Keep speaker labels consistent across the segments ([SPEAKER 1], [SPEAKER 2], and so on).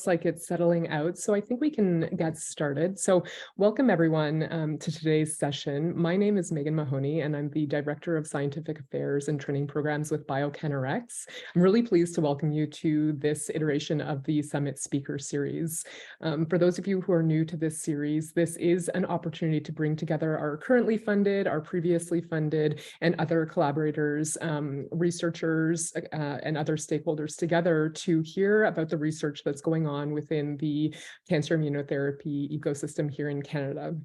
[SPEAKER 1] Like it's settling out, so I think we can get started. So welcome everyone to today's session. My name is Megan Mahoney and I'm the Director of Scientific Affairs and Training Programs with TRex. I'm really pleased to welcome you to this iteration of the Summit Speaker Series. For those of you who are new to this series, this is an opportunity to bring together our currently funded, our previously funded, and other collaborators, researchers, and other stakeholders together to hear about the research that's going on within the cancer immunotherapy ecosystem here in Canada.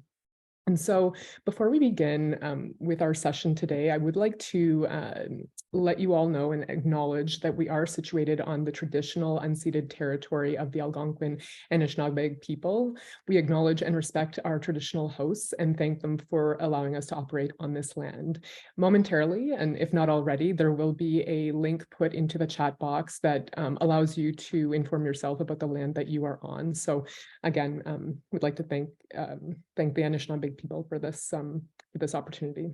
[SPEAKER 1] And so before we begin with our session today, I would like to let you all know and acknowledge that we are situated on the traditional unceded territory of the Algonquin and Anishinaabe people. We acknowledge and respect our traditional hosts and thank them for allowing us to operate on this land. Momentarily, and if not already, there will be a link put into the chat box that allows you to inform yourself about the land that you are on. So again, we'd like to thank the Anishinaabe people for this opportunity.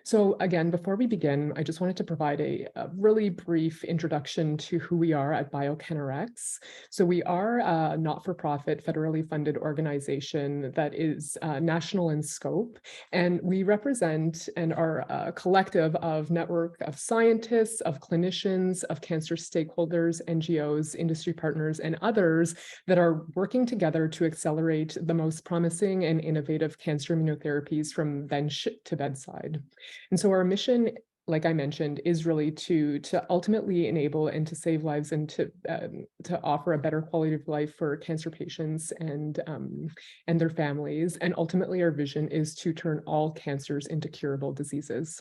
[SPEAKER 1] So again, before we begin, I just wanted to provide a really brief introduction to who we are at TRex. So we are a not-for-profit, federally funded organization that is national in scope, and we represent and are a collective of network of scientists, of clinicians, of cancer stakeholders, NGOs, industry partners, and others that are working together to accelerate the most promising and innovative cancer immunotherapies from bench to bedside. And so our mission, like I mentioned, is really to ultimately enable and to save lives and to offer a better quality of life for cancer patients and their families. And ultimately, our vision is to turn all cancers into curable diseases.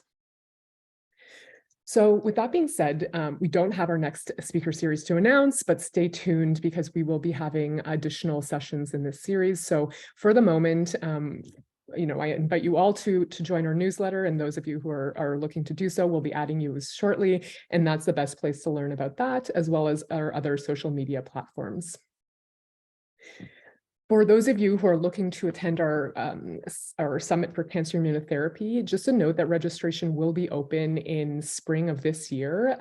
[SPEAKER 1] So with that being said, we don't have our next speaker series to announce, but stay tuned because we will be having additional sessions in this series. So for the moment, I invite you all to join our newsletter, and those of you who are looking to do so, we'll be adding you shortly, and that's the best place to learn about that, as well as our other social media platforms. For those of you who are looking to attend our Summit for Cancer Immunotherapy, just a note that registration will be open in spring of this year.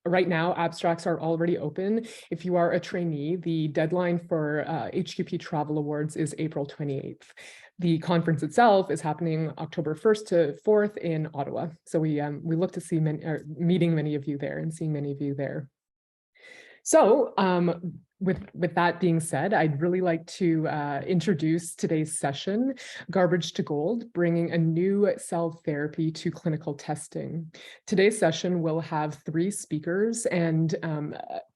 [SPEAKER 1] Right now, abstracts are already open. If you are a trainee, the deadline for HQP Travel Awards is April 28th. The conference itself is happening October 1st to 4th in Ottawa. So we look to see meeting many of you there and seeing many of you there. So with that being said, I'd really like to introduce today's session, Garbage to Gold, bringing a new cell therapy to clinical testing. Today's session will have 3 speakers, and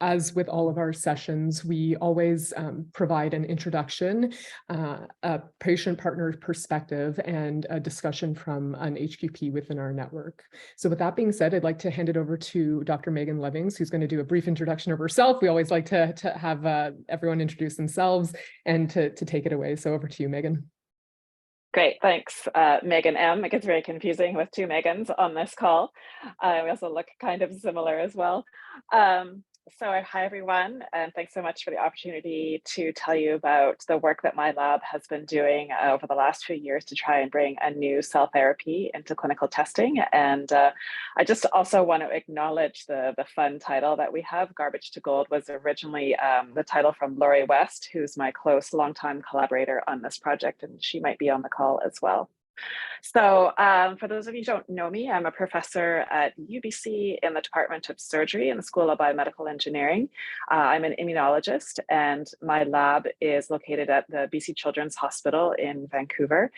[SPEAKER 1] as with all of our sessions, we always provide an introduction, a patient partner perspective, and a discussion from an HQP within our network. So with that being said, I'd like to hand it over to Dr. Megan Levings, who's going to do a brief introduction of herself. We always like to have everyone introduce themselves and to take it away. So over to you, Megan.
[SPEAKER 2] Great, thanks, Megan M. It gets very confusing with 2 Megans on this call. We also look kind of similar as well. So hi, everyone, and thanks so much for the opportunity to tell you about the work that my lab has been doing over the last few years to try and bring a new cell therapy into clinical testing. And I just also want to acknowledge the fun title that we have. Garbage to Gold was originally the title from Laurie West, who's my close longtime collaborator on this project, and she might be on the call as well. So for those of you who don't know me, I'm a professor at UBC in the Department of Surgery in the School of Biomedical Engineering. I'm an immunologist, and my lab is located at the BC Children's Hospital in Vancouver.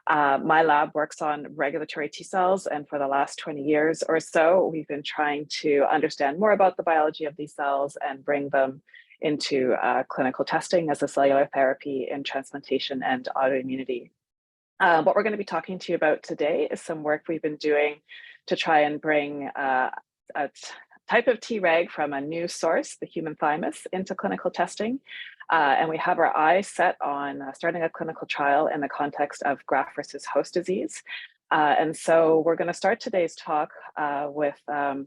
[SPEAKER 2] My lab works on regulatory T cells, and for the last 20 years or so, we've been trying to understand more about the biology of these cells and bring them into clinical testing as a cellular therapy in transplantation and autoimmunity. What we're going to be talking to you about today is some work we've been doing to try and bring a type of Treg from a new source, the human thymus, into clinical testing. And we have our eyes set on starting a clinical trial in the context of graft versus host disease. And so we're going to start today's talk with the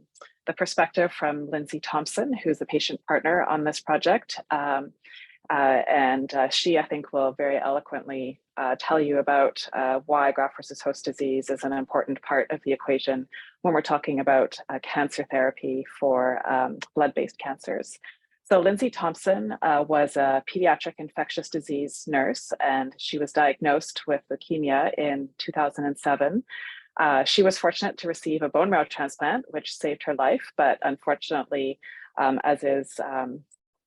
[SPEAKER 2] perspective from Lindsay Thompson, who's the patient partner on this project. She, I think, will very eloquently tell you about why graft versus host disease is an important part of the equation when we're talking about cancer therapy for blood-based cancers. So Lindsay Thompson was a pediatric infectious disease nurse, and she was diagnosed with leukemia in 2007. She was fortunate to receive a bone marrow transplant, which saved her life, but unfortunately, as is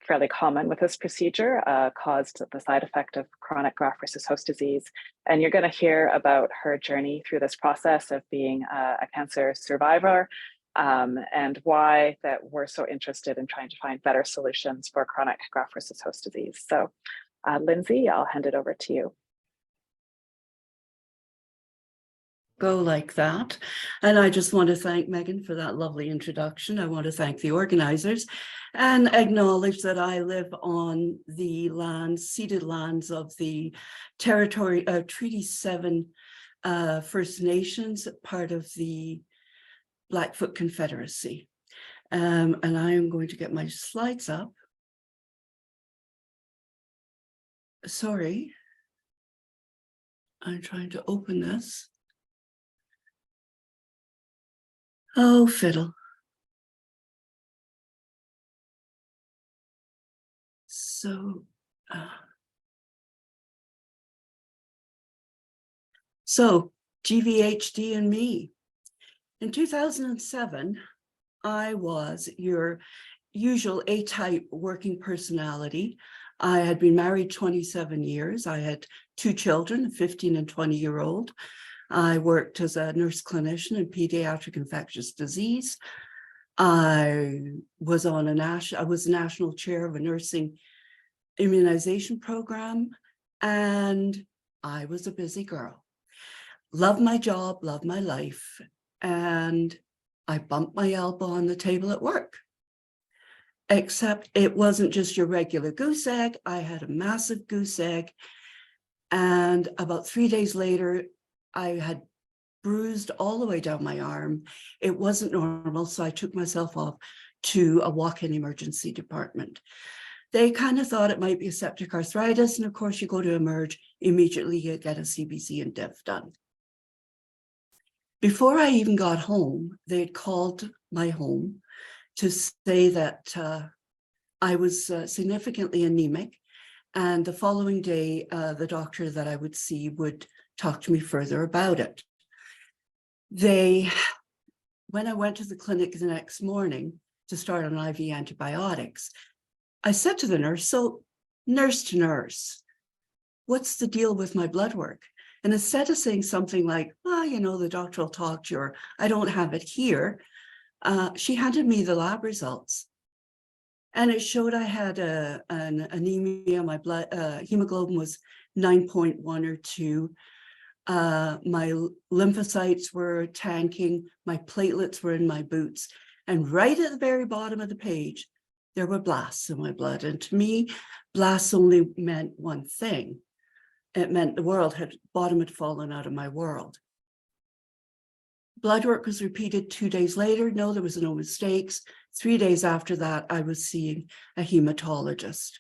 [SPEAKER 2] fairly common with this procedure, caused the side effect of chronic graft versus host disease. And you're going to hear about her journey through this process of being a cancer survivor, and why that we're so interested in trying to find better solutions for chronic graft versus host disease. So Lindsay, I'll hand it over to you.
[SPEAKER 3] Go like that. And I just want to thank Megan for that lovely introduction. I want to thank the organizers and acknowledge that I live on the lands, ceded lands of the territory of Treaty 7 First Nations, part of the Blackfoot Confederacy. And I am going to get my slides up. Sorry. I'm trying to open this. Oh, fiddle. So GVHD and me. In 2007, I was your usual A-type working personality. I had been married 27 years. I had 2 children, a 15 and 20-year-old. I worked as a nurse clinician in pediatric infectious disease. I was national chair of a nursing immunization program, and I was a busy girl. Loved my job, loved my life, and I bumped my elbow on the table at work. Except it wasn't just your regular goose egg. I had a massive goose egg, and about 3 days later, I had bruised all the way down my arm. It wasn't normal, so I took myself off to a walk-in emergency department. They kind of thought it might be a septic arthritis, and of course you go to emerge, immediately you get a CBC and diff done. Before I even got home, they'd called my home to say that I was significantly anemic, and the following day, the doctor that I would see would talk to me further about it. When I went to the clinic the next morning to start on IV antibiotics, I said to the nurse, so nurse to nurse, what's the deal with my blood work? And instead of saying something like, well, you know, the doctor will talk to you, or I don't have it here, she handed me the lab results. And it showed I had an anemia. My blood hemoglobin was 9.1 or 2. My lymphocytes were tanking. My platelets were in my boots. And right at the very bottom of the page, there were blasts in my blood. And to me, blasts only meant one thing. It meant the bottom had fallen out of my world. Blood work was repeated 2 days later. No, there was no mistakes. 3 days after that, I was seeing a hematologist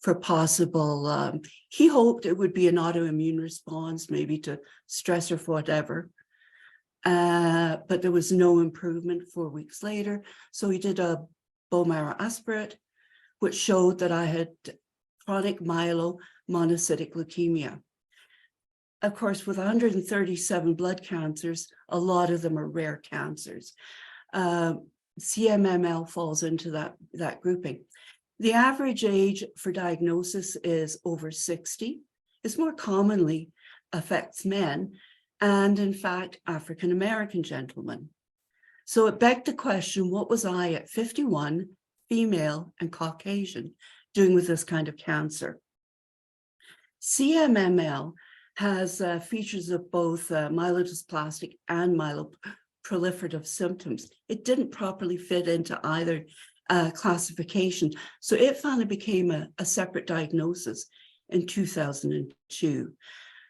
[SPEAKER 3] for possible, he hoped it would be an autoimmune response, maybe to stress or whatever. But there was no improvement 4 weeks later. So he did a bone marrow aspirate, which showed that I had chronic myelomonocytic leukemia. Of course, with 137 blood cancers, a lot of them are rare cancers. CMML falls into that grouping. The average age for diagnosis is over 60. It more commonly affects men, and in fact, African-American gentlemen. So it begged the question, what was I at 51, female and Caucasian, doing with this kind of cancer? CMML has features of both myelodysplastic and myeloproliferative symptoms. It didn't properly fit into either classification, so it finally became a separate diagnosis in 2002.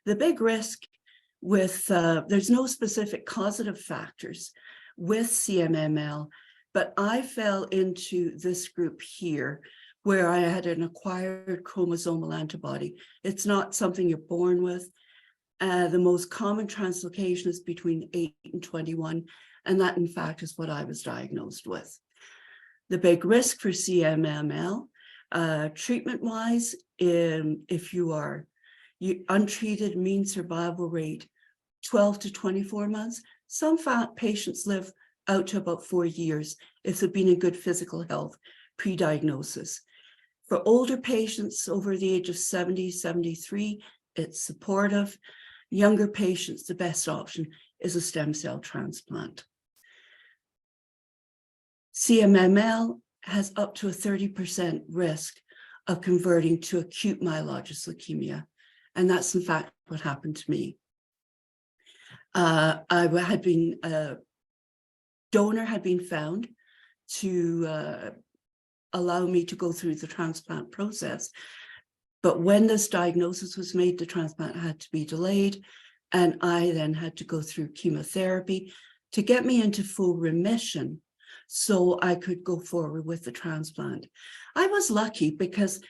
[SPEAKER 3] The big risk with, there's no specific causative factors with CMML, but I fell into this group here where I had an acquired chromosomal antibody. It's not something you're born with. The most common translocation is between 8 and 21, and that in fact is what I was diagnosed with. The big risk for CMML, treatment-wise, if you are untreated, mean survival rate 12 to 24 months. Some patients live out to about 4 years if they've been in good physical health pre-diagnosis. For older patients over the age of 70, 73, it's supportive. Younger patients, the best option is a stem cell transplant. CMML has up to a 30% risk of converting to acute myelogenous leukemia. And that's in fact what happened to me. A donor had been found to allow me to go through the transplant process. But when this diagnosis was made, the transplant had to be delayed. And I then had to go through chemotherapy to get me into full remission so I could go forward with the transplant. I was lucky because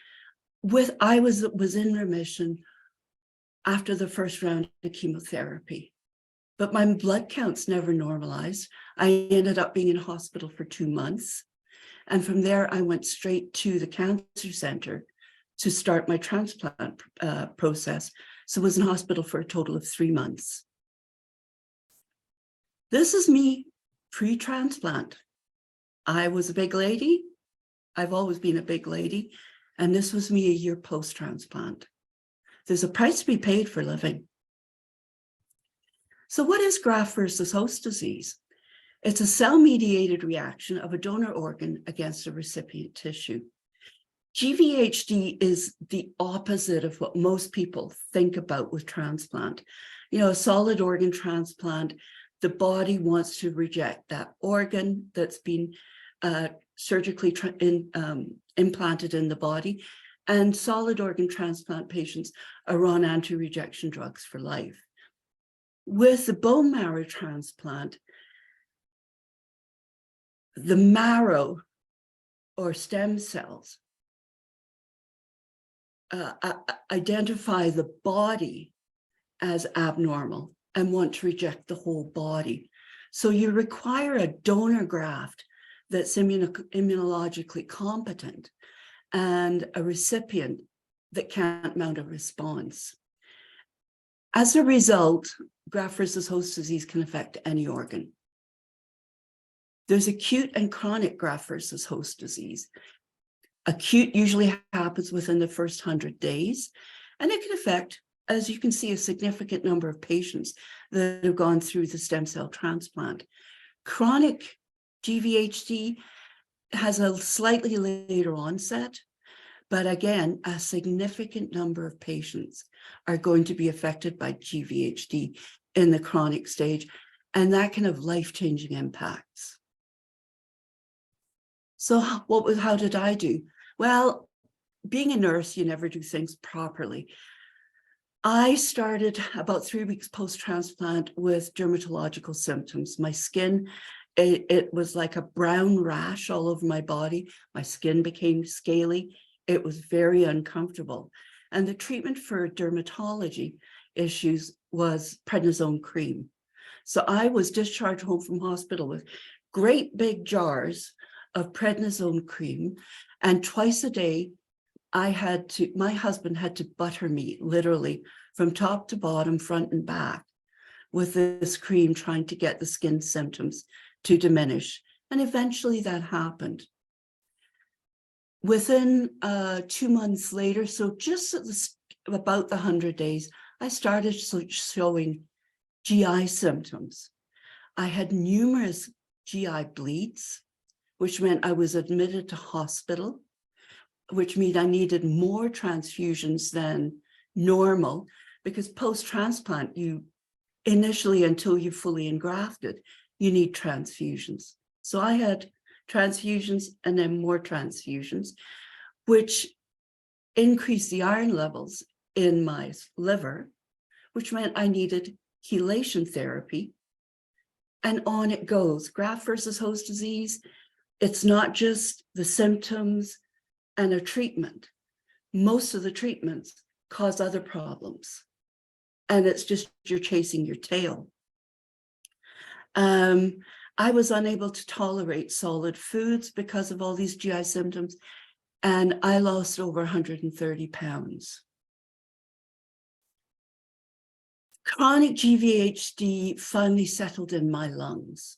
[SPEAKER 3] I was in remission after the first round of chemotherapy, but my blood counts never normalized. I ended up being in hospital for 2 months. And from there, I went straight to the cancer center to start my transplant process. So I was in hospital for a total of 3 months. This is me pre-transplant. I was a big lady. I've always been a big lady. And this was me a year post-transplant. There's a price to be paid for living. So what is graft versus host disease? It's a cell-mediated reaction of a donor organ against a recipient tissue. GVHD is the opposite of what most people think about with transplant. You know, a solid organ transplant, the body wants to reject that organ that's been surgically implanted in the body, and solid organ transplant patients are on anti-rejection drugs for life. With the bone marrow transplant, the marrow or stem cells identify the body as abnormal and want to reject the whole body. So you require a donor graft that's immunologically competent and a recipient that can't mount a response. As a result, graft versus host disease can affect any organ. There's acute and chronic graft versus host disease. Acute usually happens within the first 100 days, and it can affect, as you can see, a significant number of patients that have gone through the stem cell transplant. Chronic GVHD has a slightly later onset, but again, a significant number of patients are going to be affected by GVHD in the chronic stage, and that can have life-changing impacts. So how did I do? Well, being a nurse, you never do things properly. I started about 3 weeks post-transplant with dermatological symptoms. My skin, it was like a brown rash all over my body. My skin became scaly. It was very uncomfortable. And the treatment for dermatology issues was prednisone cream. So I was discharged home from hospital with great big jars of prednisone cream, and twice a day my husband had to butter me literally from top to bottom, front and back, with this cream, trying to get the skin symptoms to diminish. And eventually that happened. Within 2 months later, so just at about the 100 days, I started showing GI symptoms. I had numerous GI bleeds, which meant I was admitted to hospital, which meant I needed more transfusions than normal, because post-transplant, you initially, until you fully engrafted, you need transfusions. So I had transfusions and then more transfusions, which increased the iron levels in my liver, which meant I needed chelation therapy. And on it goes. Graft versus host disease, it's not just the symptoms and a treatment. Most of the treatments cause other problems. And it's just you're chasing your tail. I was unable to tolerate solid foods because of all these GI symptoms, and I lost over 130 pounds. Chronic GVHD finally settled in my lungs.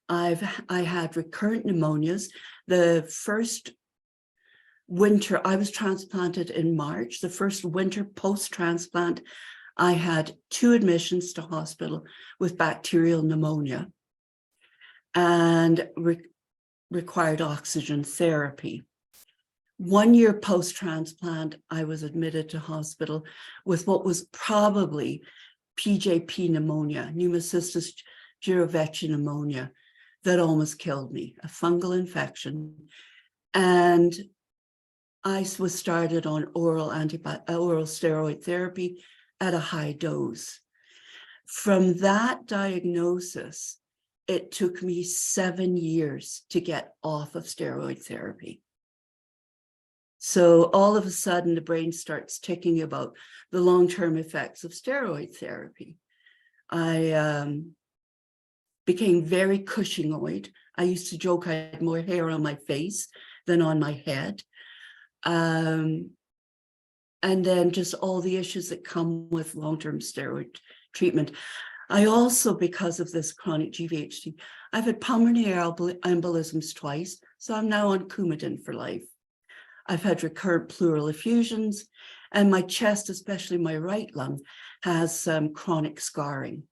[SPEAKER 3] I had recurrent pneumonias. The first winter, I was transplanted in March. The first winter post-transplant, I had 2 admissions to hospital with bacterial pneumonia and required oxygen therapy. 1 year post-transplant, I was admitted to hospital with what was probably PJP pneumonia, pneumocystis jirovecii pneumonia, that almost killed me, a fungal infection. And I was started on oral steroid therapy at a high dose. From that diagnosis, it took me 7 years to get off of steroid therapy. So all of a sudden, the brain starts ticking about the long-term effects of steroid therapy. I became very Cushingoid. I used to joke I had more hair on my face than on my head. And then just all the issues that come with long-term steroid treatment. I also, because of this chronic GVHD, I've had pulmonary embolisms twice, so I'm now on Coumadin for life. I've had recurrent pleural effusions, and my chest, especially my right lung, has chronic scarring.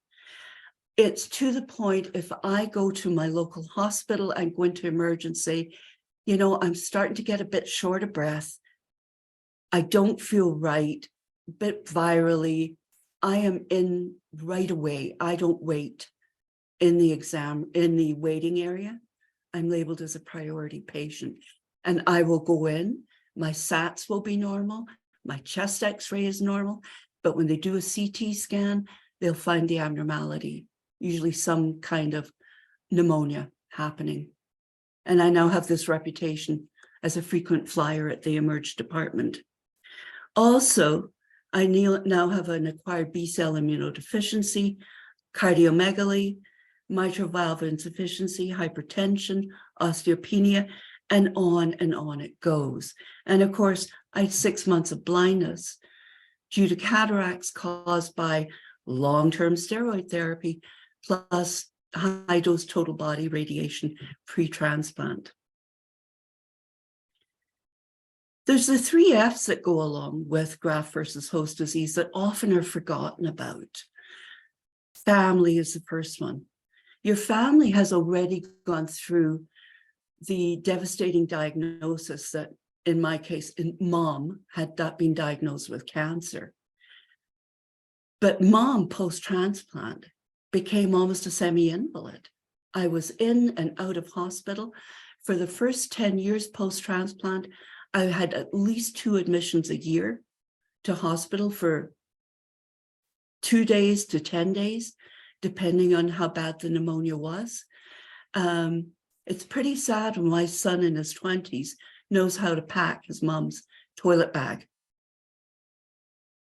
[SPEAKER 3] It's to the point, if I go to my local hospital and go into emergency, you know, I'm starting to get a bit short of breath. I don't feel right, a bit virally. I am in right away. I don't wait in the waiting area. I'm labeled as a priority patient, and I will go in. My SATs will be normal. My chest x-ray is normal, but when they do a CT scan, they'll find the abnormality, usually some kind of pneumonia happening. And I now have this reputation as a frequent flyer at the emerge department. Also, I now have an acquired B-cell immunodeficiency, cardiomegaly, mitral valve insufficiency, hypertension, osteopenia, and on it goes. And of course, I had 6 months of blindness due to cataracts caused by long-term steroid therapy, plus high-dose total body radiation pre-transplant. There's the 3 F's that go along with graft versus host disease that often are forgotten about. Family is the first one. Your family has already gone through the devastating diagnosis that, in my case, mom had been diagnosed with cancer. But mom, post-transplant, became almost a semi-invalid. I was in and out of hospital. For the first 10 years post-transplant, I had at least 2 admissions a year to hospital for 2 days to 10 days, depending on how bad the pneumonia was. It's pretty sad when my son in his 20s knows how to pack his mom's toilet bag.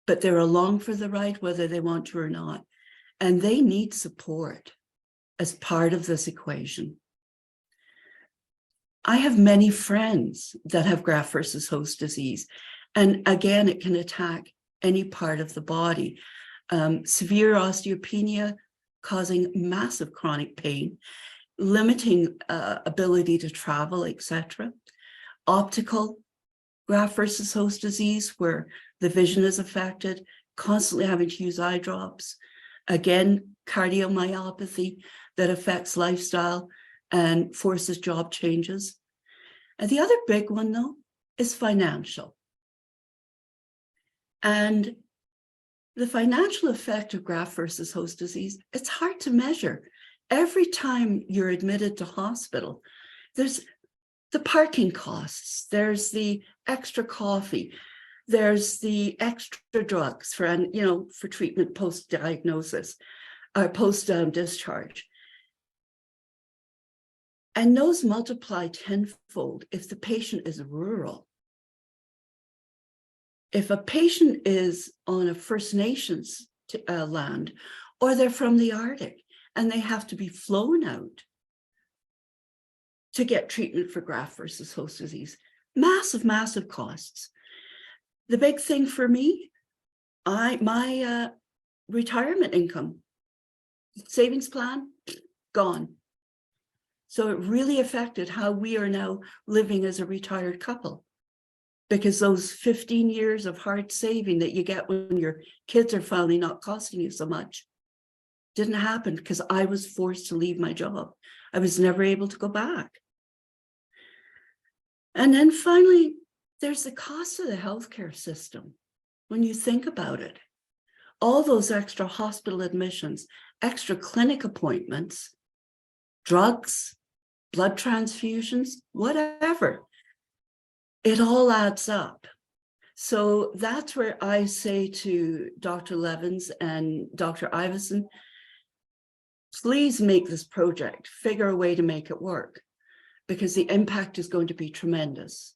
[SPEAKER 3] But they're along for the ride, whether they want to or not. And they need support as part of this equation. I have many friends that have graft versus host disease. And again, it can attack any part of the body. Severe osteopenia causing massive chronic pain, limiting ability to travel, etc. Optical graft versus host disease, where the vision is affected, constantly having to use eye drops. Again, cardiomyopathy that affects lifestyle and forces job changes. And the other big one, though, is financial. And the financial effect of graft versus host disease, it's hard to measure. Every time you're admitted to hospital, there's the parking costs, there's the extra coffee, there's the extra drugs for, for treatment post-diagnosis or post-discharge. And those multiply tenfold if the patient is rural. If a patient is on a First Nations land, or they're from the Arctic and they have to be flown out to get treatment for graft versus host disease. Massive, massive costs. The big thing for me, my retirement income, savings plan, gone. So it really affected how we are now living as a retired couple, because those 15 years of hard saving that you get when your kids are finally not costing you so much didn't happen because I was forced to leave my job. I was never able to go back. And then finally, there's the cost of the healthcare system. When you think about it, all those extra hospital admissions, extra clinic appointments, drugs, blood transfusions, whatever, it all adds up. So that's where I say to Dr. Levings and Dr. Ivison, please make this project, figure a way to make it work, because the impact is going to be tremendous.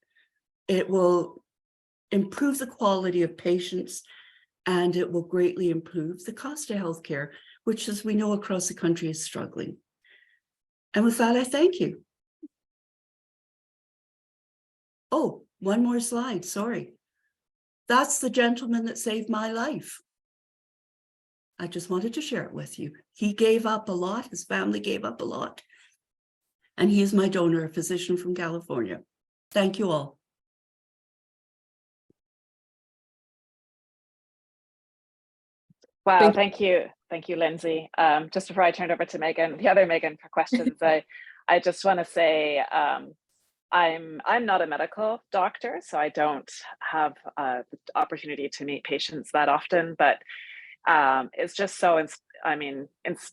[SPEAKER 3] It will improve the quality of patients, and it will greatly improve the cost of healthcare, which, as we know, across the country is struggling. And with that, I thank you. Oh, one more slide, sorry. That's the gentleman that saved my life. I just wanted to share it with you. He gave up a lot, his family gave up a lot. And he is my donor, a physician from California. Thank you all.
[SPEAKER 2] Wow, thank you. Thank you, Lindsay. Just before I turn it over to Megan, the other Megan, for questions, I just want to say I'm not a medical doctor, so I don't have the opportunity to meet patients that often, but it's just so, it's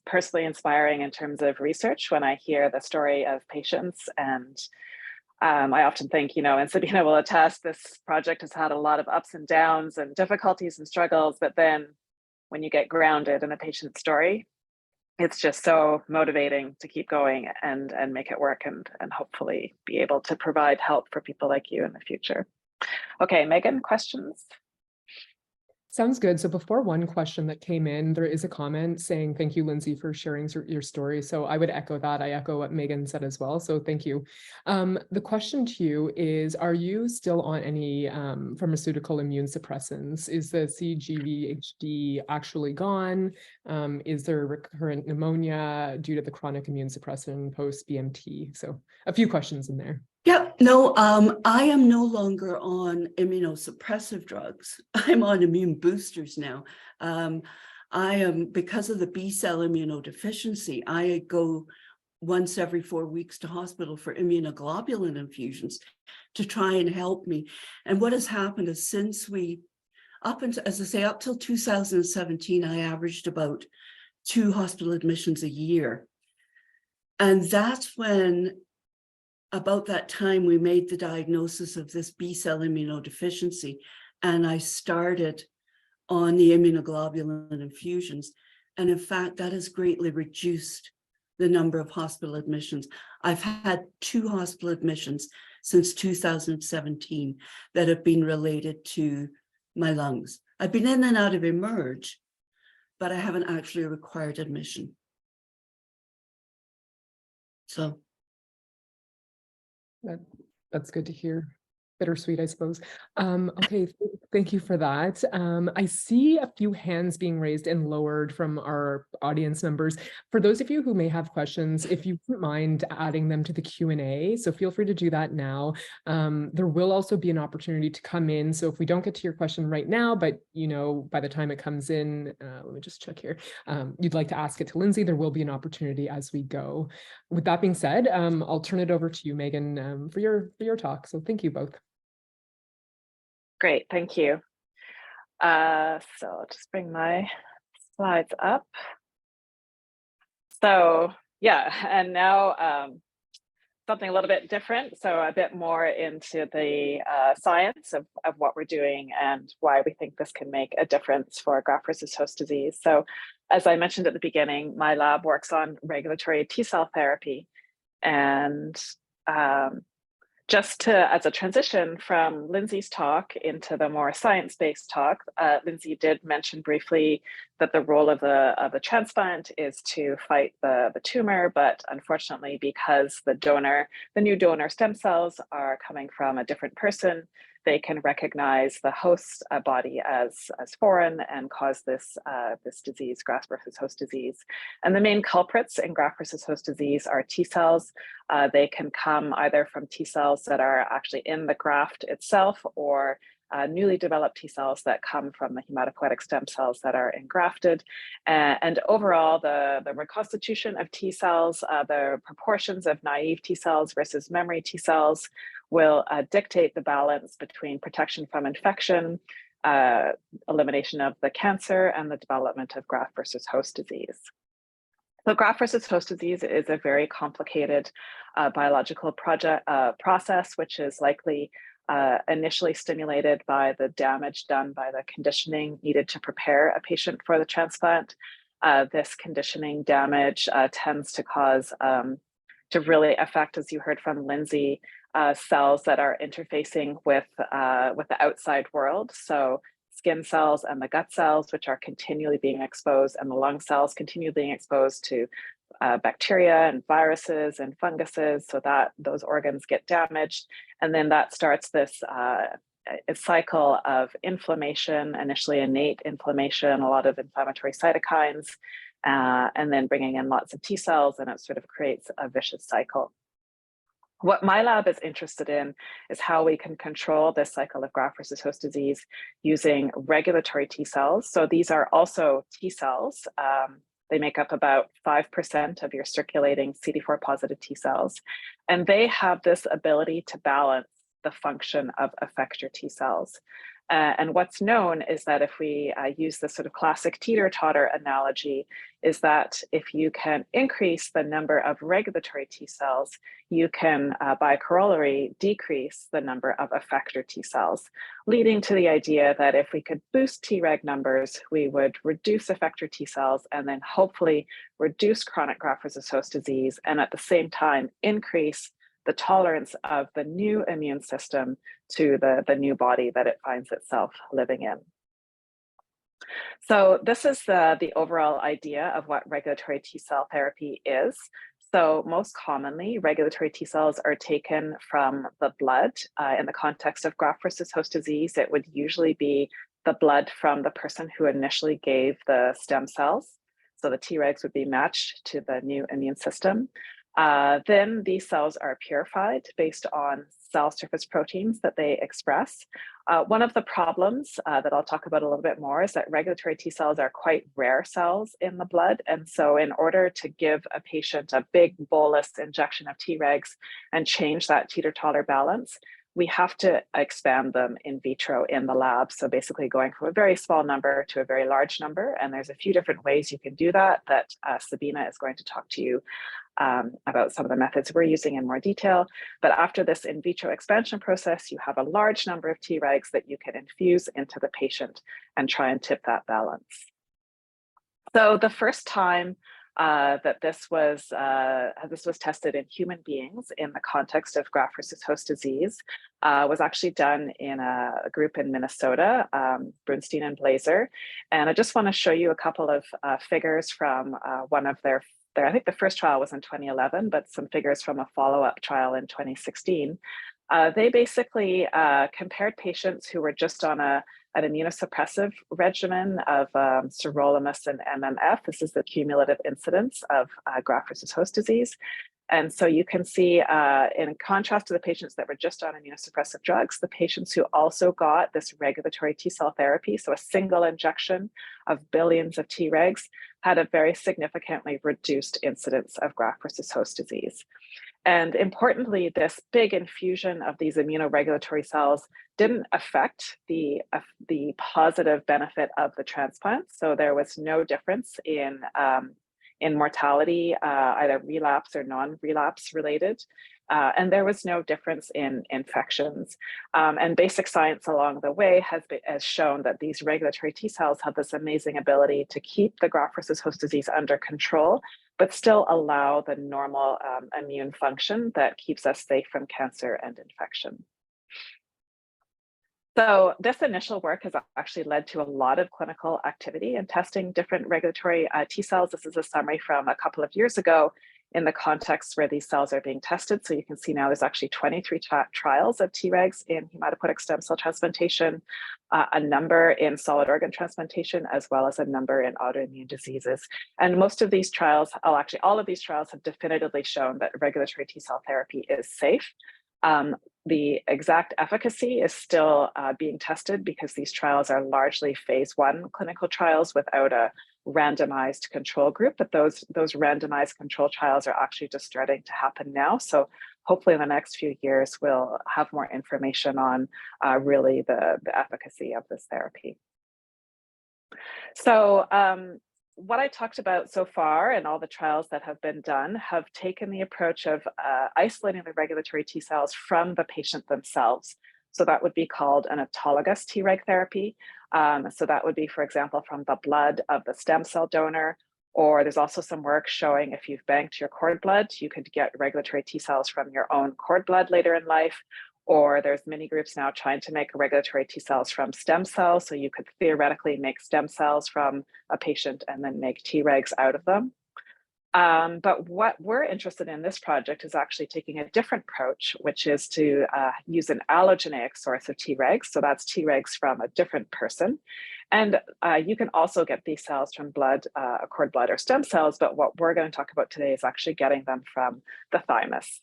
[SPEAKER 2] personally inspiring in terms of research when I hear the story of patients. And I often think, and Sabine will attest, this project has had a lot of ups and downs and difficulties and struggles, but then when you get grounded in a patient's story, it's just so motivating to keep going and make it work and hopefully be able to provide help for people like you in the future. Okay, Megan, questions?
[SPEAKER 1] Sounds good. So before one question that came in, there is a comment saying, thank you, Lindsay, for sharing your story. So I would echo that. I echo what Megan said as well. So thank you. The question to you is, are you still on any pharmaceutical immune suppressants? Is the GVHD actually gone? Is there recurrent pneumonia due to the chronic immune suppression post-BMT? So a few questions in there.
[SPEAKER 3] Yep, no, I am no longer on immunosuppressive drugs. I'm on immune boosters now. I am, because of the B-cell immunodeficiency, I go once every 4 weeks to hospital for immunoglobulin infusions to try and help me. And what has happened is since up till 2017, I averaged about 2 hospital admissions a year. And that's when, about that time, we made the diagnosis of this B-cell immunodeficiency, and I started on the immunoglobulin infusions. And in fact, that has greatly reduced the number of hospital admissions. I've had 2 hospital admissions since 2017 that have been related to my lungs. I've been in and out of emerge, but I haven't actually required admission. So.
[SPEAKER 1] That's good to hear. Bittersweet, I suppose. Okay, thank you for that. I see a few hands being raised and lowered from our audience members. For those of you who may have questions, if you wouldn't mind adding them to the Q&A, so feel free to do that now. There will also be an opportunity to come in. So if we don't get to your question right now, but by the time it comes in, let me just check here, you'd like to ask it to Lindsay, there will be an opportunity as we go. With that being said, I'll turn it over to you, Megan, for your talk. So thank you both.
[SPEAKER 2] Great, thank you. So I'll just bring my slides up. So yeah, and now something a little bit different. So a bit more into the science of what we're doing and why we think this can make a difference for graft versus host disease. So as I mentioned at the beginning, my lab works on regulatory T-cell therapy. And Just as a transition from Lindsay's talk into the more science-based talk, Lindsay did mention briefly that the role of the transplant is to fight the tumor, but unfortunately, because the new donor stem cells are coming from a different person, they can recognize the host body as foreign and cause this disease, graft versus host disease. And the main culprits in graft versus host disease are T cells. They can come either from T cells that are actually in the graft itself, or newly developed T cells that come from the hematopoietic stem cells that are engrafted. And overall, the reconstitution of T cells, the proportions of naive T cells versus memory T cells will dictate the balance between protection from infection, elimination of the cancer, and the development of graft versus host disease. So graft versus host disease is a very complicated biological process, which is likely initially stimulated by the damage done by the conditioning needed to prepare a patient for the transplant. This conditioning damage tends to cause, to really affect, as you heard from Lindsay, cells that are interfacing with the outside world. So skin cells and the gut cells, which are continually being exposed, and the lung cells continue being exposed to bacteria and viruses and funguses, so that those organs get damaged. And then that starts this a cycle of inflammation, initially innate inflammation, a lot of inflammatory cytokines, and then bringing in lots of T cells, and it sort of creates a vicious cycle. What my lab is interested in is how we can control this cycle of graft versus host disease using regulatory T cells. So these are also T cells. They make up about 5% of your circulating CD4 positive T cells. And they have this ability to balance the function of effector T cells. And what's known is that if we use this sort of classic teeter-totter analogy, is that if you can increase the number of regulatory T cells, you can, by corollary, decrease the number of effector T cells, leading to the idea that if we could boost Treg numbers, we would reduce effector T cells and then hopefully reduce chronic graft versus host disease, and at the same time increase the tolerance of the new immune system to the new body that it finds itself living in. So this is the overall idea of what regulatory T cell therapy is. So most commonly, regulatory T cells are taken from the blood. In the context of graft versus host disease, it would usually be the blood from the person who initially gave the stem cells. So the Tregs would be matched to the new immune system. Then these cells are purified based on cell surface proteins that they express. One of the problems that I'll talk about a little bit more is that regulatory T cells are quite rare cells in the blood. And so in order to give a patient a big bolus injection of Tregs and change that teeter-totter balance, we have to expand them in vitro in the lab. So basically going from a very small number to a very large number. And there's a few different ways you can do that Sabine is going to talk to you about some of the methods we're using in more detail. But after this in vitro expansion process, you have a large number of Tregs that you can infuse into the patient and try and tip that balance. So the first time that this was tested in human beings in the context of graft versus host disease was actually done in a group in Minnesota, Brunstein and Blazer. And I just want to show you a couple of figures from one of their, I think the first trial was in 2011, but some figures from a follow-up trial in 2016. They basically compared patients who were just on an immunosuppressive regimen of sirolimus and MMF. This is the cumulative incidence of graft versus host disease. And so you can see, in contrast to the patients that were just on immunosuppressive drugs, the patients who also got this regulatory T cell therapy, so a single injection of billions of Tregs, had a very significantly reduced incidence of graft versus host disease. And importantly, this big infusion of these immunoregulatory cells didn't affect the positive benefit of the transplant. So there was no difference in mortality, either relapse or non-relapse related. And there was no difference in infections. And basic science along the way has shown that these regulatory T cells have this amazing ability to keep the graft versus host disease under control, but still allow the normal immune function that keeps us safe from cancer and infection. So this initial work has actually led to a lot of clinical activity in testing different regulatory T cells. This is a summary from a couple of years ago in the context where these cells are being tested. So you can see now there's actually 23 trials of TRegs in hematopoietic stem cell transplantation, a number in solid organ transplantation, as well as a number in autoimmune diseases. And most of these trials, actually all of these trials have definitively shown that regulatory T cell therapy is safe. The exact efficacy is still being tested because these trials are largely phase 1 clinical trials without a randomized control group, but those randomized control trials are actually just starting to happen now. So hopefully in the next few years, we'll have more information on really the efficacy of this therapy. So what I talked about so far and all the trials that have been done have taken the approach of isolating the regulatory T cells from the patient themselves. So that would be called an autologous Treg therapy. So that would be, for example, from the blood of the stem cell donor, or there's also some work showing if you've banked your cord blood, you could get regulatory T cells from your own cord blood later in life. Or there's many groups now trying to make regulatory T cells from stem cells. So you could theoretically make stem cells from a patient and then make Tregs out of them. But what we're interested in this project is actually taking a different approach, which is to use an allogeneic source of Tregs. So that's Tregs from a different person. And you can also get these cells from blood, cord blood or stem cells. But what we're going to talk about today is actually getting them from the thymus.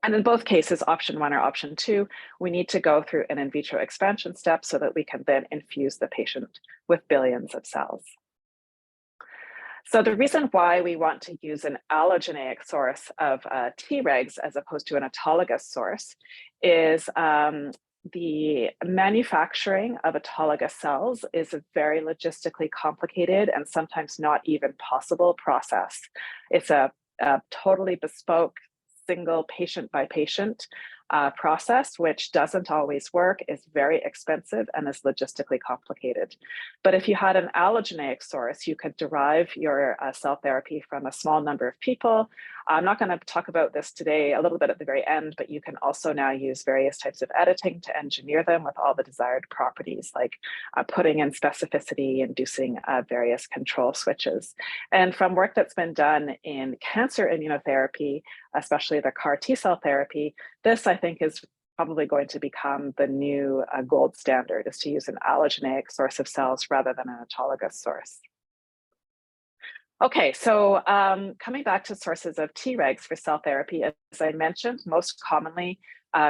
[SPEAKER 2] And in both cases, option 1 or option 2, we need to go through an in vitro expansion step so that we can then infuse the patient with billions of cells. So the reason why we want to use an allogeneic source of Tregs as opposed to an autologous source is the manufacturing of autologous cells is a very logistically complicated and sometimes not even possible process. It's a totally bespoke, single patient by patient process, which doesn't always work, is very expensive, and is logistically complicated. But if you had an allogeneic source, you could derive your cell therapy from a small number of people. I'm not going to talk about this today, a little bit at the very end, but you can also now use various types of editing to engineer them with all the desired properties, like putting in specificity, inducing various control switches. And from work that's been done in cancer immunotherapy, especially the CAR T cell therapy, this I think is probably going to become the new gold standard, is to use an allogeneic source of cells rather than an autologous source. Okay, so coming back to sources of Tregs for cell therapy, as I mentioned, most commonly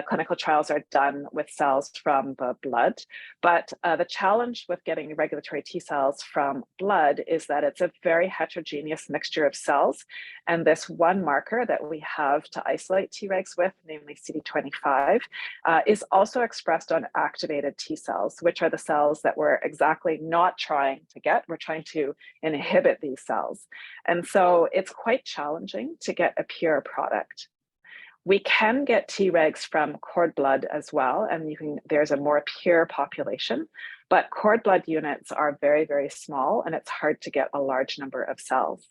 [SPEAKER 2] clinical trials are done with cells from the blood, but the challenge with getting regulatory T cells from blood is that it's a very heterogeneous mixture of cells, and this one marker that we have to isolate Tregs with, namely CD25, is also expressed on activated T cells, which are the cells that we're exactly not trying to get. We're trying to inhibit these cells. And so it's quite challenging to get a pure product. We can get Tregs from cord blood as well, and there's a more pure population, but cord blood units are very, very small, and it's hard to get a large number of cells.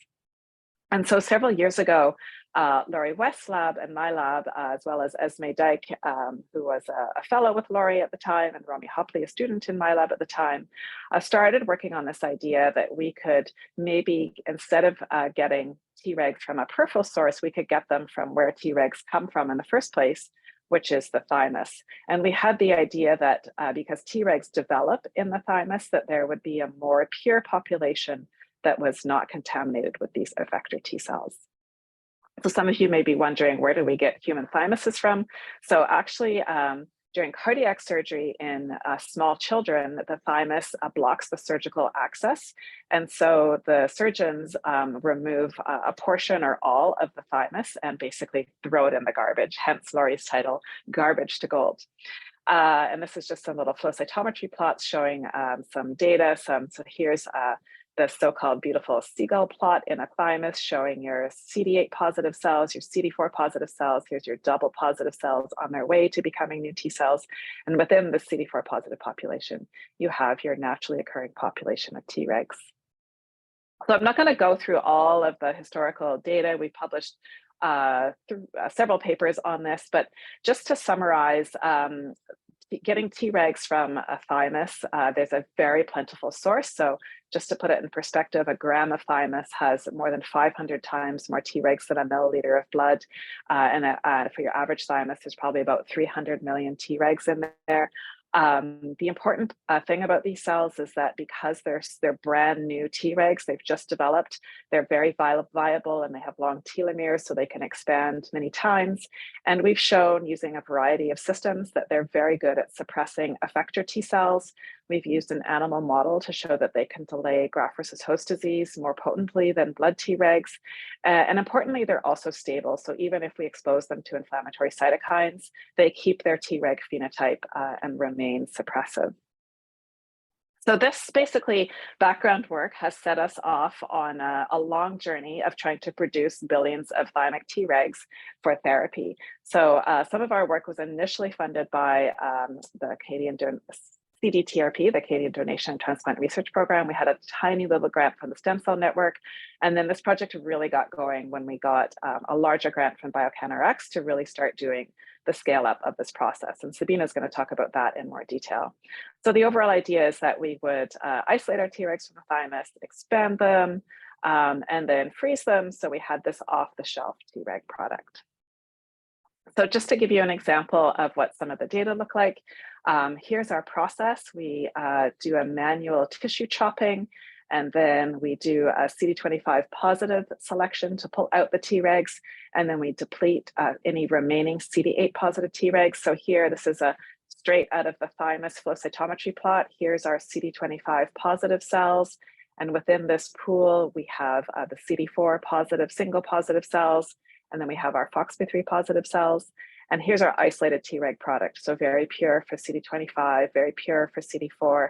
[SPEAKER 2] And so several years ago, Laurie West's lab and my lab, as well as Esme Dyke, who was a fellow with Laurie at the time, and Romy Hopley, a student in my lab at the time, started working on this idea that we could maybe, instead of getting Tregs from a peripheral source, we could get them from where Tregs come from in the first place, which is the thymus. And we had the idea that because Tregs develop in the thymus, that there would be a more pure population that was not contaminated with these effector T cells. So some of you may be wondering, where do we get human thymuses from? So actually, during cardiac surgery in small children, the thymus blocks the surgical access. And so the surgeons remove a portion or all of the thymus and basically throw it in the garbage, hence Laurie's title, Garbage to Gold. And this is just some little flow cytometry plots showing some data. So here's the so-called beautiful seagull plot in a thymus showing your CD8 positive cells, your CD4 positive cells. Here's your double positive cells on their way to becoming new T cells. And within the CD4 positive population, you have your naturally occurring population of Tregs. So I'm not going to go through all of the historical data. We published several papers on this, but just to summarize, getting Tregs from a thymus, there's a very plentiful source. So just to put it in perspective, a gram of thymus has more than 500 times more Tregs than a milliliter of blood. And for your average thymus, there's probably about 300 million Tregs in there. The important thing about these cells is that because they're brand new Tregs, they've just developed, they're very viable and they have long telomeres, so they can expand many times. And we've shown using a variety of systems that they're very good at suppressing effector T cells. We've used an animal model to show that they can delay graft versus host disease more potently than blood Tregs. And importantly, they're also stable. So even if we expose them to inflammatory cytokines, they keep their Treg phenotype and remain suppressive. So this basically background work has set us off on a long journey of trying to produce billions of thymic Tregs for therapy. So some of our work was initially funded by the Canadian CDTRP, the Canadian Donation and Transplant Research Program. We had a tiny little grant from the Stem Cell Network. And then this project really got going when we got a larger grant from TRex to really start doing the scale up of this process. And Sabine is going to talk about that in more detail. So the overall idea is that we would isolate our Tregs from the thymus, expand them, and then freeze them. So we had this off-the-shelf Treg product. So just to give you an example of what some of the data look like, here's our process. We do a manual tissue chopping, and then we do a CD25 positive selection to pull out the Tregs, and then we deplete any remaining CD8 positive Tregs. So here, this is a straight out of the thymus flow cytometry plot. Here's our CD25 positive cells, and within this pool, we have the CD4 positive single positive cells, and then we have our FOXP3 positive cells. And here's our isolated Treg product. So very pure for CD25, very pure for CD4,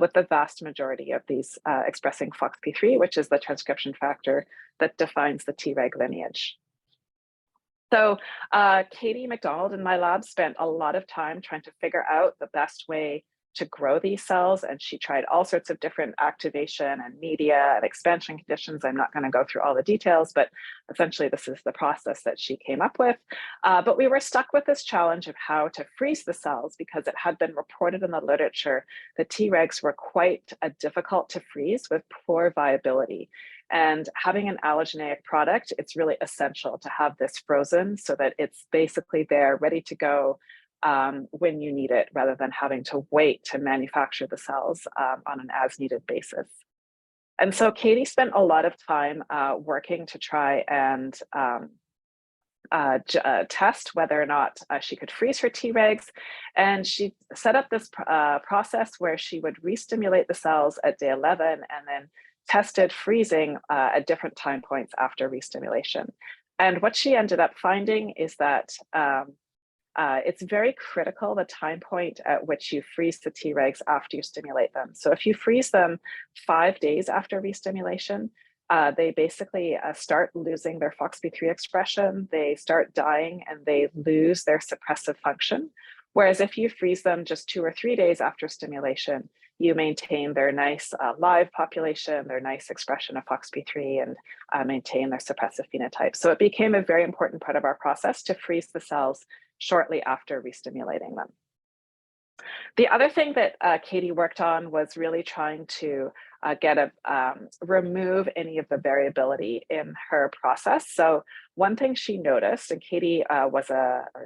[SPEAKER 2] with the vast majority of these expressing FOXP3, which is the transcription factor that defines the Treg lineage. So Katie McDonald in my lab spent a lot of time trying to figure out the best way to grow these cells, and she tried all sorts of different activation and media and expansion conditions. I'm not going to go through all the details, but essentially this is the process that she came up with. But we were stuck with this challenge of how to freeze the cells because it had been reported in the literature that Tregs were quite difficult to freeze with poor viability. And having an allogeneic product, it's really essential to have this frozen so that it's basically there, ready to go when you need it, rather than having to wait to manufacture the cells on an as-needed basis. And so Katie spent a lot of time working to try and test whether or not she could freeze her Tregs. And she set up this process where she would re-stimulate the cells at day 11 and then tested freezing at different time points after re-stimulation. And what she ended up finding is that it's very critical, the time point at which you freeze the Tregs after you stimulate them. So if you freeze them 5 days after re-stimulation, they basically start losing their FOXP3 expression, they start dying, and they lose their suppressive function. Whereas if you freeze them just 2 or 3 days after stimulation, you maintain their nice live population, their nice expression of FOXP3, and maintain their suppressive phenotype. So it became a very important part of our process to freeze the cells shortly after re-stimulating them. The other thing that Katie worked on was really trying to remove any of the variability in her process. So one thing she noticed, and Katie or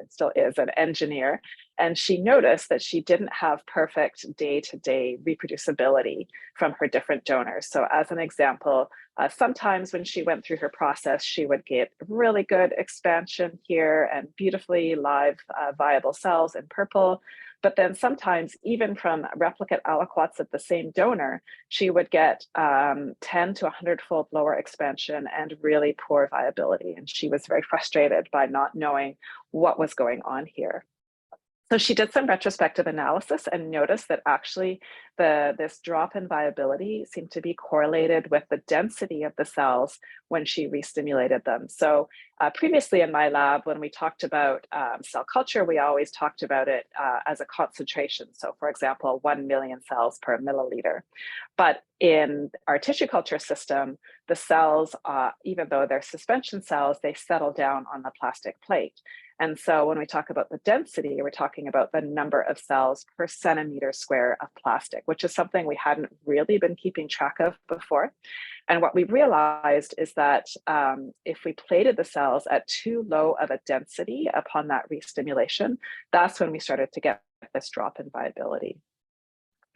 [SPEAKER 2] still is, an engineer, and she noticed that she didn't have perfect day-to-day reproducibility from her different donors. So as an example, sometimes when she went through her process, she would get really good expansion here and beautifully live viable cells in purple. But then sometimes, even from replicate aliquots of the same donor, she would get 10 to 100-fold lower expansion and really poor viability. And she was very frustrated by not knowing what was going on here. So she did some retrospective analysis and noticed that actually this drop in viability seemed to be correlated with the density of the cells when she re-stimulated them. So previously in my lab, when we talked about cell culture, we always talked about it as a concentration. So for example, 1 million cells per milliliter. But in our tissue culture system, the cells, even though they're suspension cells, they settle down on the plastic plate. And so when we talk about the density, we're talking about the number of cells per centimeter square of plastic, which is something we hadn't really been keeping track of before. And what we realized is that if we plated the cells at too low of a density upon that re-stimulation, that's when we started to get this drop in viability.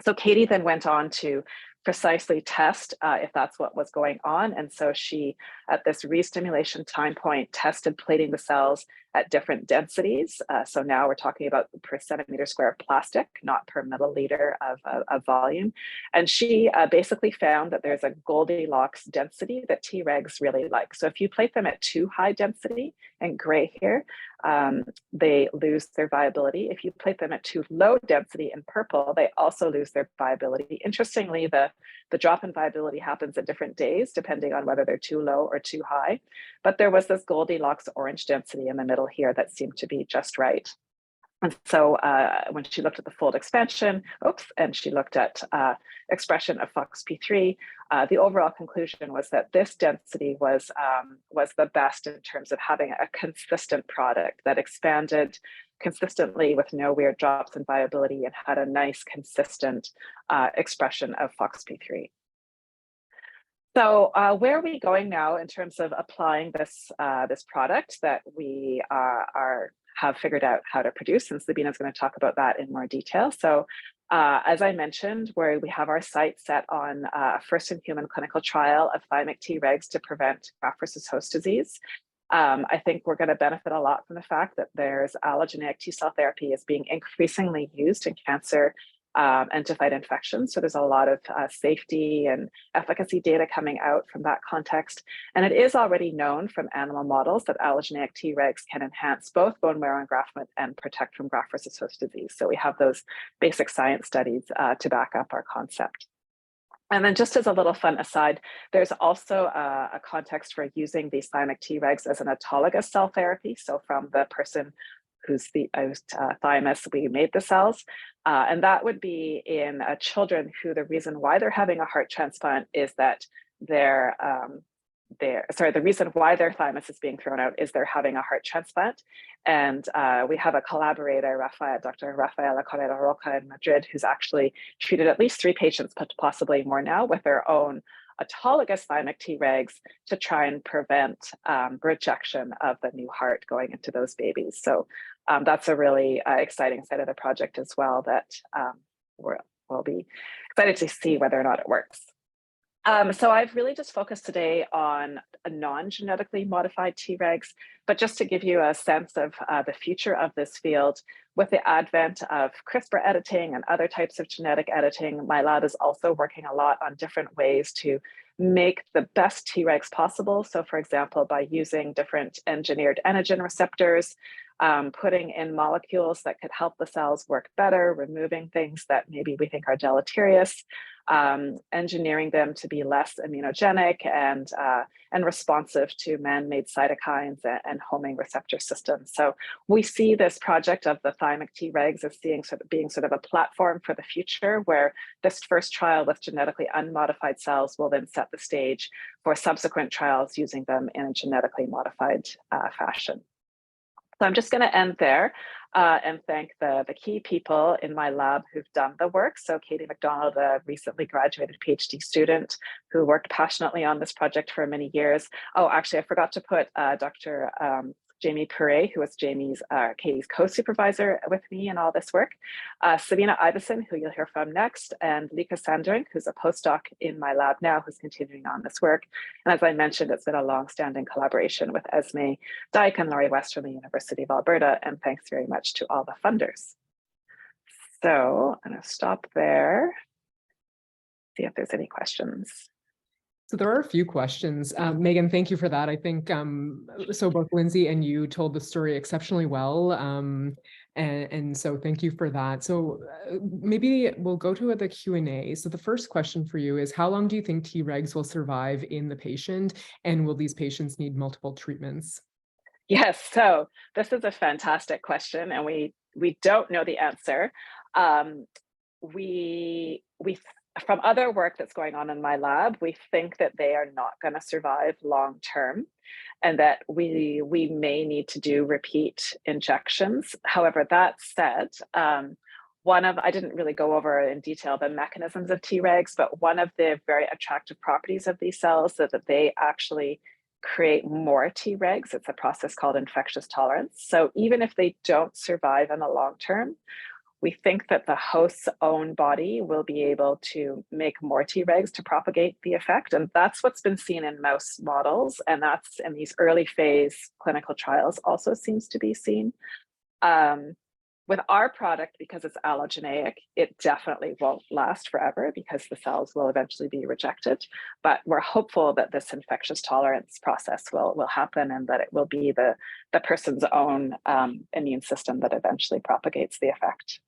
[SPEAKER 2] So Katie then went on to precisely test if that's what was going on. And so she, at this re-stimulation time point, tested plating the cells at different densities. So now we're talking about per centimeter square of plastic, not per milliliter of volume. And she basically found that there's a Goldilocks density that Tregs really like. So if you plate them at too high density, and gray here, they lose their viability. If you plate them at too low density in purple, they also lose their viability. Interestingly, the drop in viability happens at different days, depending on whether they're too low or too high. But there was this Goldilocks orange density in the middle here that seemed to be just right. And so when she looked at the fold expansion, and she looked at expression of FOXP3, the overall conclusion was that this density was the best in terms of having a consistent product that expanded consistently with no weird drops in viability and had a nice, consistent expression of FOXP3. So where are we going now in terms of applying this product that we have figured out how to produce? And Sabine is going to talk about that in more detail. So as I mentioned, where we have our sight set on first-in-human clinical trial of thymic Tregs to prevent graft versus host disease. I think we're going to benefit a lot from the fact that there's allogeneic T-cell therapy is being increasingly used in cancer and to fight infections. So there's a lot of safety and efficacy data coming out from that context. And it is already known from animal models that allogeneic Tregs can enhance both bone marrow engraftment and protect from graft versus host disease. So we have those basic science studies to back up our concept. And then just as a little fun aside, there's also a context for using these thymic Tregs as an autologous cell therapy. So from the person whose thymus we made the cells. And that would be in children who the reason why they're having a heart transplant is that the reason why their thymus is being thrown out is they're having a heart transplant. And we have a collaborator, Dr. Rafaela Correa Roca in Madrid, who's actually treated at least 3 patients, but possibly more now, with their own autologous thymic Tregs to try and prevent rejection of the new heart going into those babies. So that's a really exciting side of the project as well that we'll be excited to see whether or not it works. So I've really just focused today on non-genetically modified Tregs, but just to give you a sense of the future of this field, with the advent of CRISPR editing and other types of genetic editing, my lab is also working a lot on different ways to make the best Tregs possible. So for example, by using different engineered antigen receptors, putting in molecules that could help the cells work better, removing things that maybe we think are deleterious, engineering them to be less immunogenic and responsive to man-made cytokines and homing receptor systems. So we see this project of the thymic Tregs as being sort of a platform for the future, where this first trial with genetically unmodified cells will then set the stage for subsequent trials using them in a genetically modified fashion. So I'm just going to end there and thank the key people in my lab who've done the work. So Katie McDonald, a recently graduated PhD student who worked passionately on this project for many years. Oh, actually, I forgot to put Dr. Jamie Puré, who was Katie's co-supervisor with me in all this work, Sabine Ivison, who you'll hear from next, and Lika Sandring, who's a postdoc in my lab now, who's continuing on this work. And as I mentioned, it's been a long-standing collaboration with Esme Dyke and Laurie West from the University of Alberta, and thanks very much to all the funders. So I'm going to stop there, see if there's any questions.
[SPEAKER 1] So there are a few questions. Megan, thank you for that. I think so both Lindsay and you told the story exceptionally well. And so thank you for that. So maybe we'll go to the Q&A. So the first question for you is, how long do you think Tregs will survive in the patient? And will these patients need multiple treatments?
[SPEAKER 2] Yes, so this is a fantastic question, and we don't know the answer. We from other work that's going on in my lab, we think that they are not going to survive long term, and that we may need to do repeat injections. However, that said, I didn't really go over in detail the mechanisms of Tregs, but one of the very attractive properties of these cells is that they actually create more Tregs. It's a process called infectious tolerance. So even if they don't survive in the long term, we think that the host's own body will be able to make more Tregs to propagate the effect. And that's what's been seen in mouse models. And that's in these early phase clinical trials also seems to be seen. With our product, because it's allogeneic, it definitely won't last forever because the cells will eventually be rejected. But we're hopeful that this infectious tolerance process will happen, and that it will be the person's own immune system that eventually propagates the effect.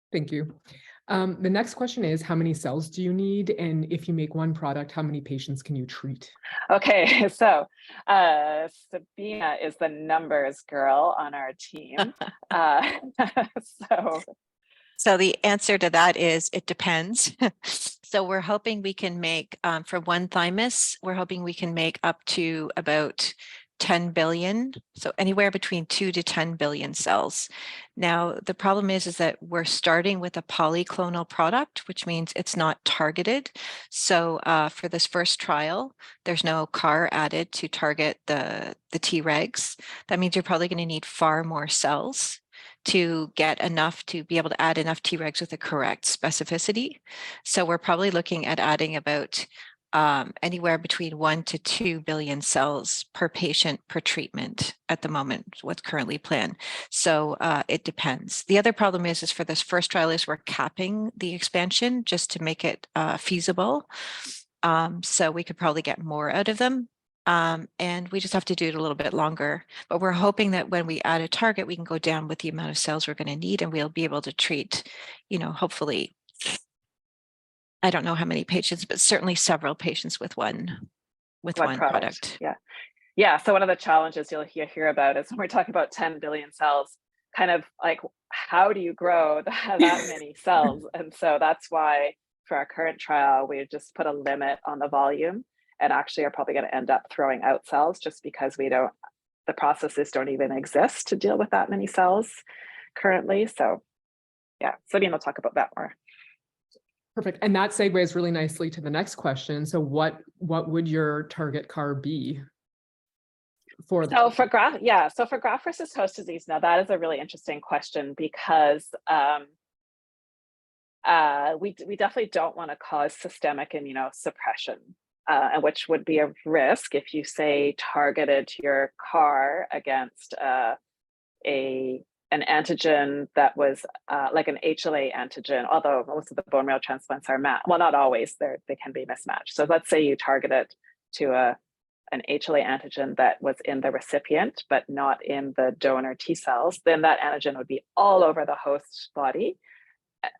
[SPEAKER 1] Thank you. The next question is, how many cells do you need? And if you make one product, how many patients can you treat?
[SPEAKER 2] Okay, so Sabine is the numbers girl on our team.
[SPEAKER 4] So the answer to that is it depends. So we're hoping we can make, for one thymus, we're hoping we can make up to about 10 billion, so anywhere between 2 to 10 billion cells. Now, the problem is that we're starting with a polyclonal product, which means it's not targeted. So for this first trial, there's no CAR added to target the Tregs. That means you're probably going to need far more cells to get enough to be able to add enough Tregs with the correct specificity. So we're probably looking at adding about anywhere between 1 to 2 billion cells per patient per treatment at the moment, what's currently planned. So it depends. The other problem is for this first trial is we're capping the expansion just to make it feasible. So we could probably get more out of them. And we just have to do it a little bit longer. But we're hoping that when we add a target, we can go down with the amount of cells we're going to need, and we'll be able to treat, hopefully, I don't know how many patients, but certainly several patients with one product.
[SPEAKER 2] Yeah. So one of the challenges you'll hear about is when we're talking about 10 billion cells, kind of like, how do you grow that many cells? And so that's why for our current trial, we just put a limit on the volume, and actually are probably going to end up throwing out cells just because the processes don't even exist to deal with that many cells currently. So yeah, Sabine will talk about that more.
[SPEAKER 1] Perfect. And that segues really nicely to the next question. So what would your target CAR be? For graft versus host disease, now that is a really interesting question, because we definitely don't want to cause systemic immunosuppression, and which would be a risk if you say targeted your CAR against an antigen that was like an HLA antigen, although most of the bone marrow transplants are matched. Well, not always, they can be mismatched. So let's say you target it to an HLA antigen that was in the recipient, but not in the donor T cells, then that antigen would be all over the host body.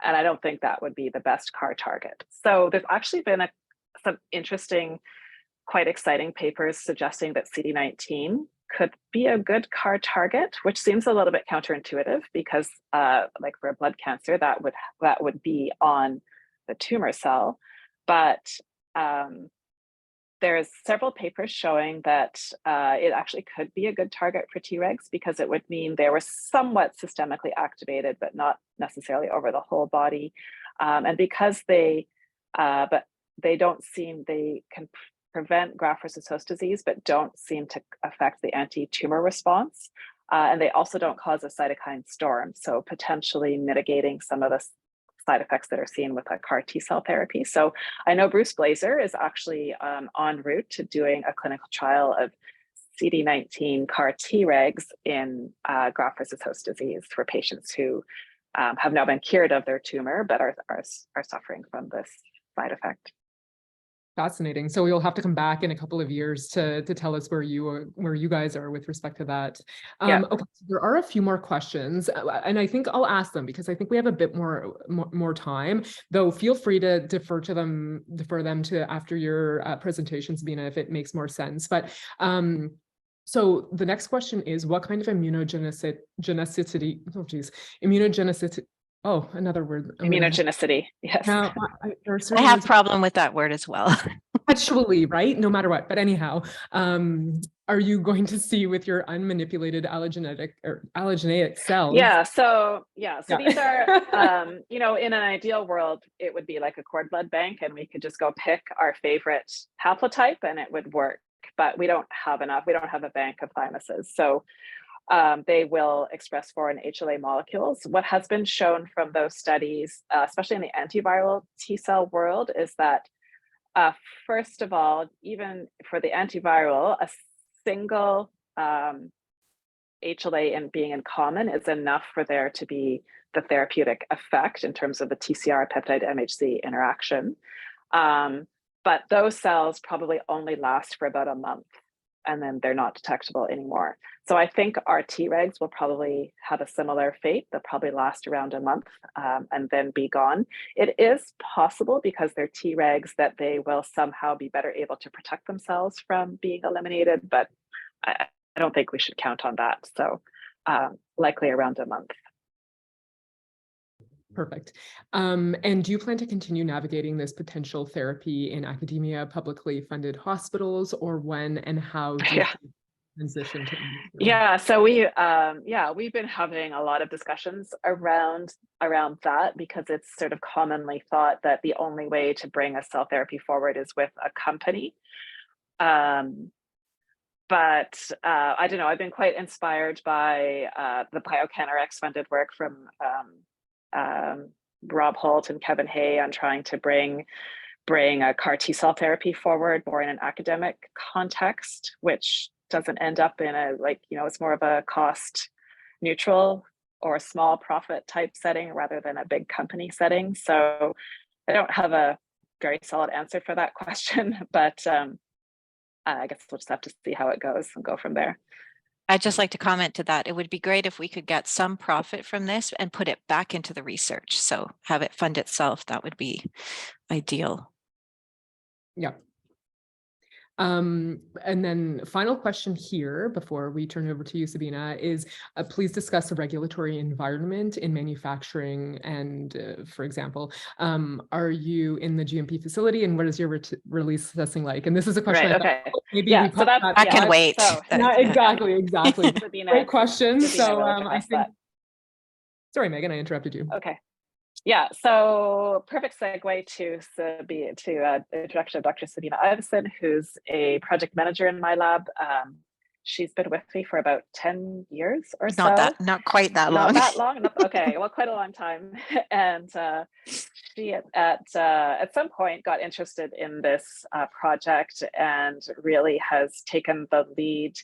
[SPEAKER 1] And I don't think that would be the best CAR target. So there's actually been some interesting, quite exciting papers suggesting that CD19 could be a good CAR target, which seems a little bit counterintuitive because like for a blood cancer, that would be on the tumor cell. But there's several papers showing that it actually could be a good target for Tregs, because it would mean they were somewhat systemically activated, but not necessarily over the whole body. And because they can prevent graft versus host disease, but don't seem to affect the anti-tumor response. And they also don't cause a cytokine storm, so potentially mitigating some of the side effects that are seen with a CAR T-cell therapy. So I know Bruce Blazer is actually en route to doing a clinical trial of CD19 CAR Tregs in graft versus host disease for patients who have now been cured of their tumor, but are suffering from
[SPEAKER 2] side effect.
[SPEAKER 1] Fascinating. So we'll have to come back in a couple of years to tell us where you guys are with respect to that.
[SPEAKER 2] Yeah.
[SPEAKER 1] Okay, so there are a few more questions, and I think I'll ask them because I think we have a bit more time. Though feel free to defer them to after your presentation, Sabine, if it makes more sense. But so the next question is, what kind of immunogenicity? Immunogenicity. Oh, another word.
[SPEAKER 2] Immunogenicity. Yes.
[SPEAKER 1] Now,
[SPEAKER 4] I have a problem with that word as well.
[SPEAKER 1] Actually, right? No matter what. But anyhow, are you going to see with your unmanipulated allogeneic cells?
[SPEAKER 2] Yeah. So these are, you know, in an ideal world, it would be like a cord blood bank, and we could just go pick our favorite haplotype, and it would work. But we don't have enough. We don't have a bank of thymuses. So they will express foreign HLA molecules. What has been shown from those studies, especially in the antiviral T cell world, is that first of all, even for the antiviral, a single HLA in being in common is enough for there to be the therapeutic effect in terms of the TCR peptide MHC interaction. But those cells probably only last for about a month, and then they're not detectable anymore. So I think our Tregs will probably have a similar fate. They'll probably last around a month and then be gone. It is possible, because they're Tregs, that they will somehow be better able to protect themselves from being eliminated, but I don't think we should count on that. So likely around a month.
[SPEAKER 1] Perfect. And do you plan to continue navigating this potential therapy in academia, publicly funded hospitals, or when and how do you transition to?
[SPEAKER 2] Yeah, so we've been having a lot of discussions around that, because it's sort of commonly thought that the only way to bring a cell therapy forward is with a company. But I don't know, I've been quite inspired by the BioCanRx funded work from Rob Holt and Kevin Hay on trying to bring a CAR T cell therapy forward more in an academic context, which doesn't end up in a, like, you know, it's more of a cost neutral or a small profit type setting rather than a big company setting. So I don't have a very solid answer for that question, but I guess we'll just have to see how it goes and go from there.
[SPEAKER 4] I'd just like to comment to that. It would be great if we could get some profit from this and put it back into the research. So have it fund itself. That would be ideal.
[SPEAKER 1] Yeah. And then final question here before we turn it over to you, Sabina, is please discuss the regulatory environment in manufacturing. And for example, are you in the GMP facility, and what is your release testing like? And this is a question.
[SPEAKER 2] Right, okay.
[SPEAKER 1] Maybe
[SPEAKER 2] yeah, so that's,
[SPEAKER 4] I can wait.
[SPEAKER 2] So,
[SPEAKER 1] yeah, exactly.
[SPEAKER 2] Sabina,
[SPEAKER 1] Great question.
[SPEAKER 2] Sabina
[SPEAKER 1] So
[SPEAKER 2] will
[SPEAKER 1] I
[SPEAKER 2] address
[SPEAKER 1] think.
[SPEAKER 2] that.
[SPEAKER 1] Sorry, Megan, I interrupted you.
[SPEAKER 2] Okay. Yeah, so perfect segue to the introduction of Dr. Sabine Ivison, who's a project manager in my lab. She's been with me for about 10 years or so.
[SPEAKER 4] Not quite that long.
[SPEAKER 2] Not that long. Okay, well, quite a long time. And she at some point got interested in this project and really has taken the lead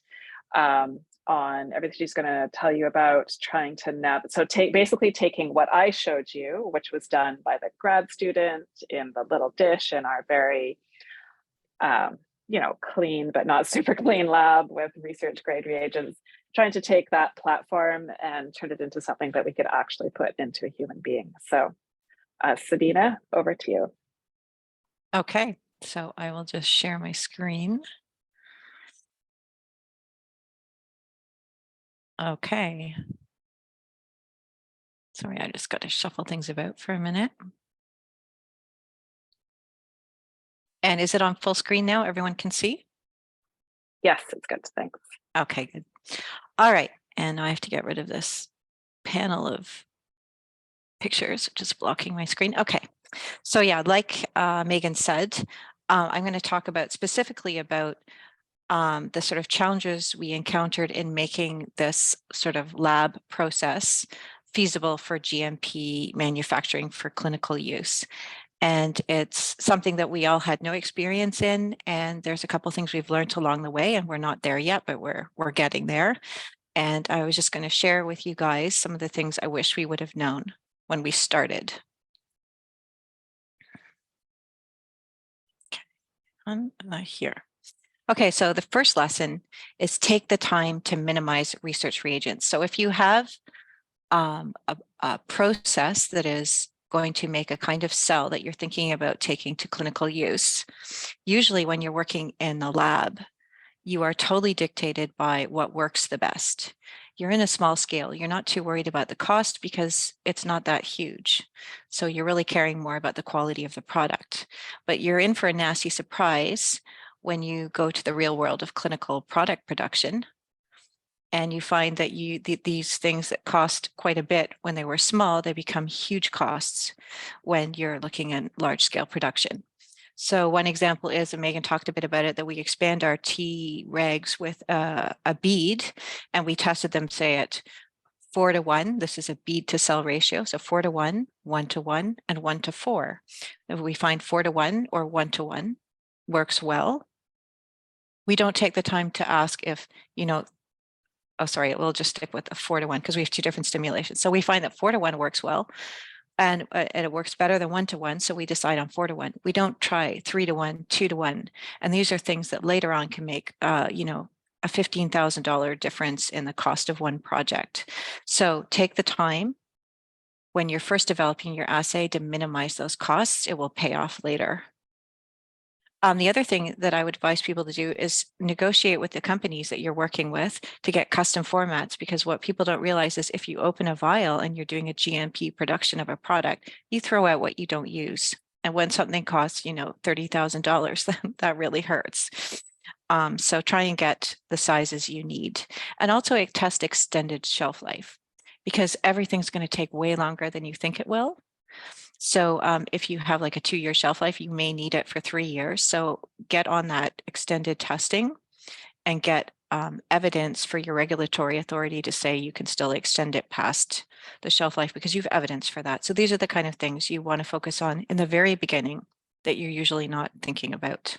[SPEAKER 2] on everything she's going to tell you about, trying to basically taking what I showed you, which was done by the grad student in the little dish in our very you know, clean but not super clean lab with research grade reagents, trying to take that platform and turn it into something that we could actually put into a human being. So Sabina, over to you.
[SPEAKER 4] Okay, so I will just share my screen. Okay. Sorry, I just got to shuffle things about for a minute. And is it on full screen now? Everyone can see?
[SPEAKER 2] Yes, it's good. Thanks.
[SPEAKER 4] Okay, good. All right. And I have to get rid of this panel of pictures, which is blocking my screen. Okay. So yeah, like Megan said, I'm going to talk specifically about the sort of challenges we encountered in making this sort of lab process feasible for GMP manufacturing for clinical use. And it's something that we all had no experience in. And there's a couple of things we've learned along the way, and we're not there yet, but we're getting there. And I was just going to share with you guys some of the things I wish we would have known when we started. Here. Okay, so the first lesson is take the time to minimize research reagents. So if you have a process that is going to make a kind of cell that you're thinking about taking to clinical use, usually when you're working in the lab, you are totally dictated by what works the best. You're in a small scale. You're not too worried about the cost because it's not that huge. So you're really caring more about the quality of the product. But you're in for a nasty surprise when you go to the real world of clinical product production and you find that these things that cost quite a bit when they were small, they become huge costs when you're looking at large scale production. So one example is, and Megan talked a bit about it, that we expand our Tregs with a bead, and we tested them, say, at 4:1. This is a bead to cell ratio. So 4:1, 1:1, and 1:4. If we find 4:1 or 1:1 works well, we don't take the time to ask if, oh, sorry, we'll just stick with a 4:1 because we have two different stimulations. So we find that 4:1 works well. And it works better than 1:1, so we decide on 4:1. We don't try 3:1, 2:1, and these are things that later on can make, a $15,000 difference in the cost of one project. So take the time when you're first developing your assay to minimize those costs. It will pay off later. The other thing that I would advise people to do is negotiate with the companies that you're working with to get custom formats, because what people don't realize is if you open a vial and you're doing a GMP production of a product, you throw out what you don't use. And when something costs, $30,000, that really hurts. So try and get the sizes you need. And also test extended shelf life, because everything's going to take way longer than you think it will. So if you have like a 2-year shelf life, you may need it for 3 years. So get on that extended testing and get evidence for your regulatory authority to say you can still extend it past the shelf life because you've evidence for that. So these are the kind of things you want to focus on in the very beginning that you're usually not thinking about.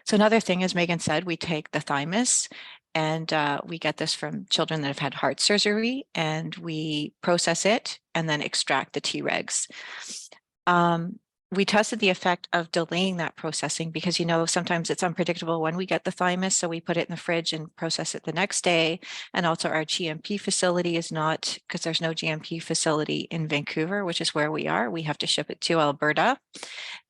[SPEAKER 4] So another thing, as Megan said, we take the thymus, and we get this from children that have had heart surgery, and we process it and then extract the Tregs. We tested the effect of delaying that processing because, sometimes it's unpredictable when we get the thymus. So we put it in the fridge and process it the next day. And also our GMP facility is not, because there's no GMP facility in Vancouver, which is where we are. We have to ship it to Alberta.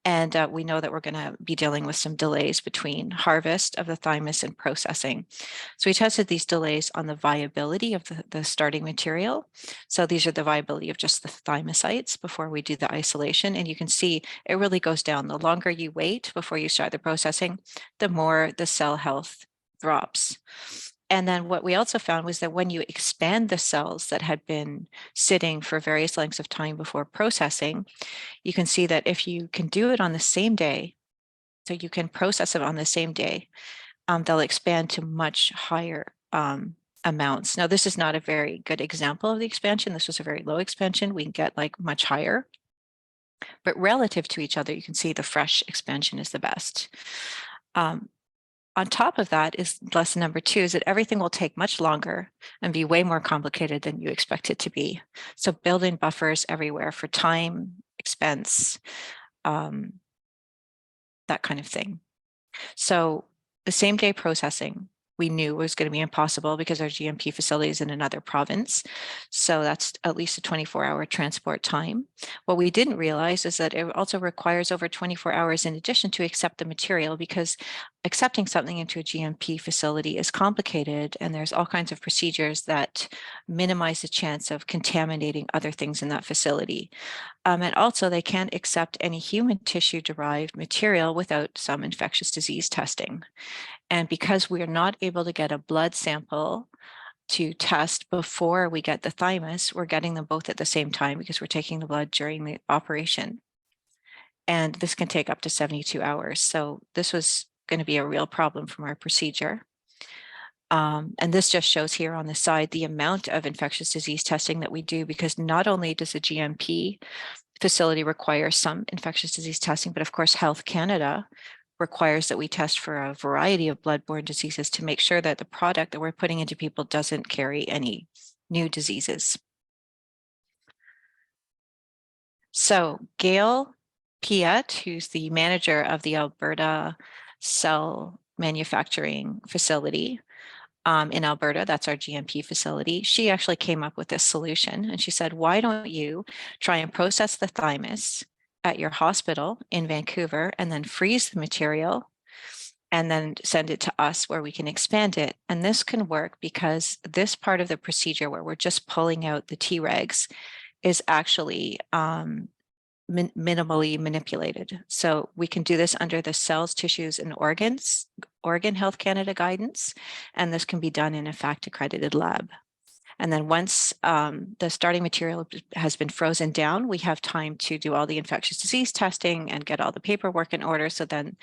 [SPEAKER 4] And we know that we're going to be dealing with some delays between harvest of the thymus and processing. So we tested these delays on the viability of the starting material. So these are the viability of just the thymocytes before we do the isolation. And you can see it really goes down. The longer you wait before you start the processing, the more the cell health drops. And then what we also found was that when you expand the cells that had been sitting for various lengths of time before processing, you can see that if you can do it on the same day, so you can process it on the same day, they'll expand to much higher amounts. Now, this is not a very good example of the expansion. This was a very low expansion. We can get like much higher. But relative to each other, you can see the fresh expansion is the best. On top of that is lesson number 2, is that everything will take much longer and be way more complicated than you expect it to be. So build in buffers everywhere for time, expense, that kind of thing. So the same day processing, we knew was going to be impossible because our GMP facility is in another province. So that's at least a 24-hour transport time. What we didn't realize is that it also requires over 24 hours in addition to accept the material, because accepting something into a GMP facility is complicated, and there's all kinds of procedures that minimize the chance of contaminating other things in that facility. And also they can't accept any human tissue derived material without some infectious disease testing. And because we are not able to get a blood sample to test before we get the thymus, we're getting them both at the same time because we're taking the blood during the operation. And this can take up to 72 hours. So this was going to be a real problem from our procedure. And this just shows here on the side the amount of infectious disease testing that we do, because not only does the GMP facility require some infectious disease testing, but of course Health Canada requires that we test for a variety of bloodborne diseases to make sure that the product that we're putting into people doesn't carry any new diseases. So Gail Piet, who's the manager of the Alberta cell manufacturing facility in Alberta, that's our GMP facility, she actually came up with this solution. And she said, why don't you try and process the thymus at your hospital in Vancouver and then freeze the material and then send it to us where we can expand it. And this can work because this part of the procedure where we're just pulling out the Tregs is actually minimally manipulated. So we can do this under the Cells, Tissues, and Organs, Oregon Health Canada guidance, and this can be done in a FACT accredited lab. And then once the starting material has been frozen down, we have time to do all the infectious disease testing and get all the paperwork in order. So then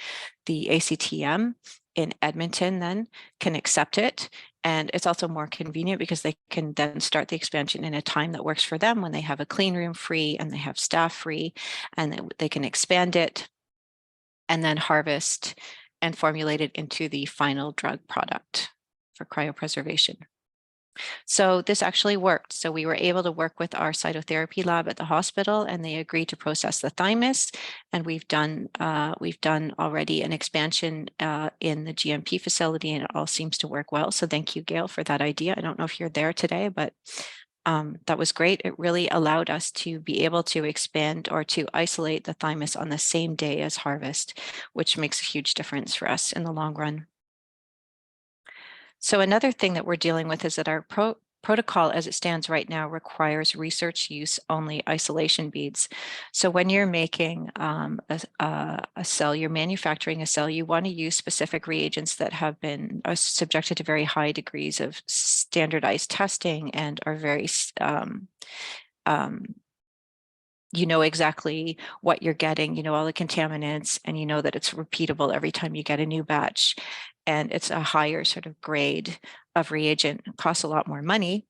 [SPEAKER 4] the ACTM in Edmonton then can accept it. And it's also more convenient because they can then start the expansion in a time that works for them when they have a clean room free and they have staff free, and they can expand it and then harvest and formulate it into the final drug product for cryopreservation. So this actually worked. So we were able to work with our cytotherapy lab at the hospital, and they agreed to process the thymus. And we've done already an expansion in the GMP facility, and it all seems to work well. So thank you, Gail, for that idea. I don't know if you're there today, but that was great. It really allowed us to be able to expand or to isolate the thymus on the same day as harvest, which makes a huge difference for us in the long run. So another thing that we're dealing with is that our protocol as it stands right now requires research use only isolation beads. So when you're making a cell, you're manufacturing a cell, you want to use specific reagents that have been subjected to very high degrees of standardized testing and are very you know exactly what you're getting, you know all the contaminants, and you know that it's repeatable every time you get a new batch. And it's a higher sort of grade of reagent. It costs a lot more money,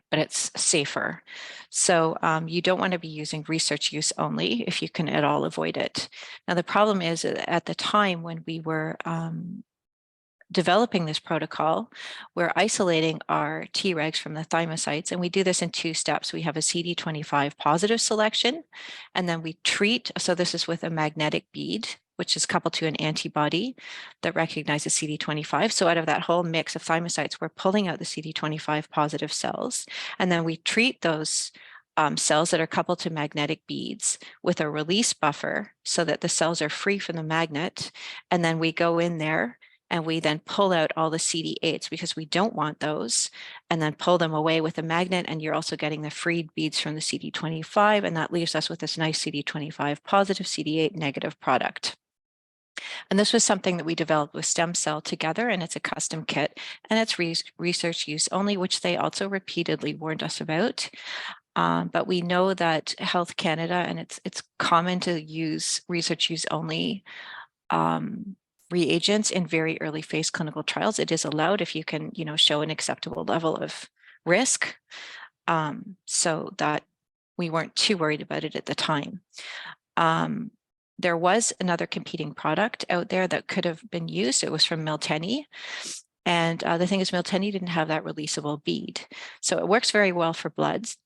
[SPEAKER 4] but it's safer. So you don't want to be using research use only if you can at all avoid it. Now, the problem is at the time when we were developing this protocol, we're isolating our Tregs from the thymocytes, and we do this in two steps. We have a CD25 positive selection, and then we treat, so this is with a magnetic bead, which is coupled to an antibody that recognizes CD25. So out of that whole mix of thymocytes, we're pulling out the CD25 positive cells, and then we treat those cells that are coupled to magnetic beads with a release buffer so that the cells are free from the magnet, and then we go in there and we then pull out all the CD8s because we don't want those, and then pull them away with a magnet, and you're also getting the freed beads from the CD25, and that leaves us with this nice CD25 positive, CD8 negative product. And this was something that we developed with Stem Cell together, and it's a custom kit, and it's research use only, which they also repeatedly warned us about. But we know that Health Canada, and it's common to use research use only reagents in very early phase clinical trials. It is allowed if you can, show an acceptable level of risk. So that we weren't too worried about it at the time. There was another competing product out there that could have been used. It was from Miltenyi. And the thing is, Miltenyi didn't have that releasable bead. So it works very well for bloods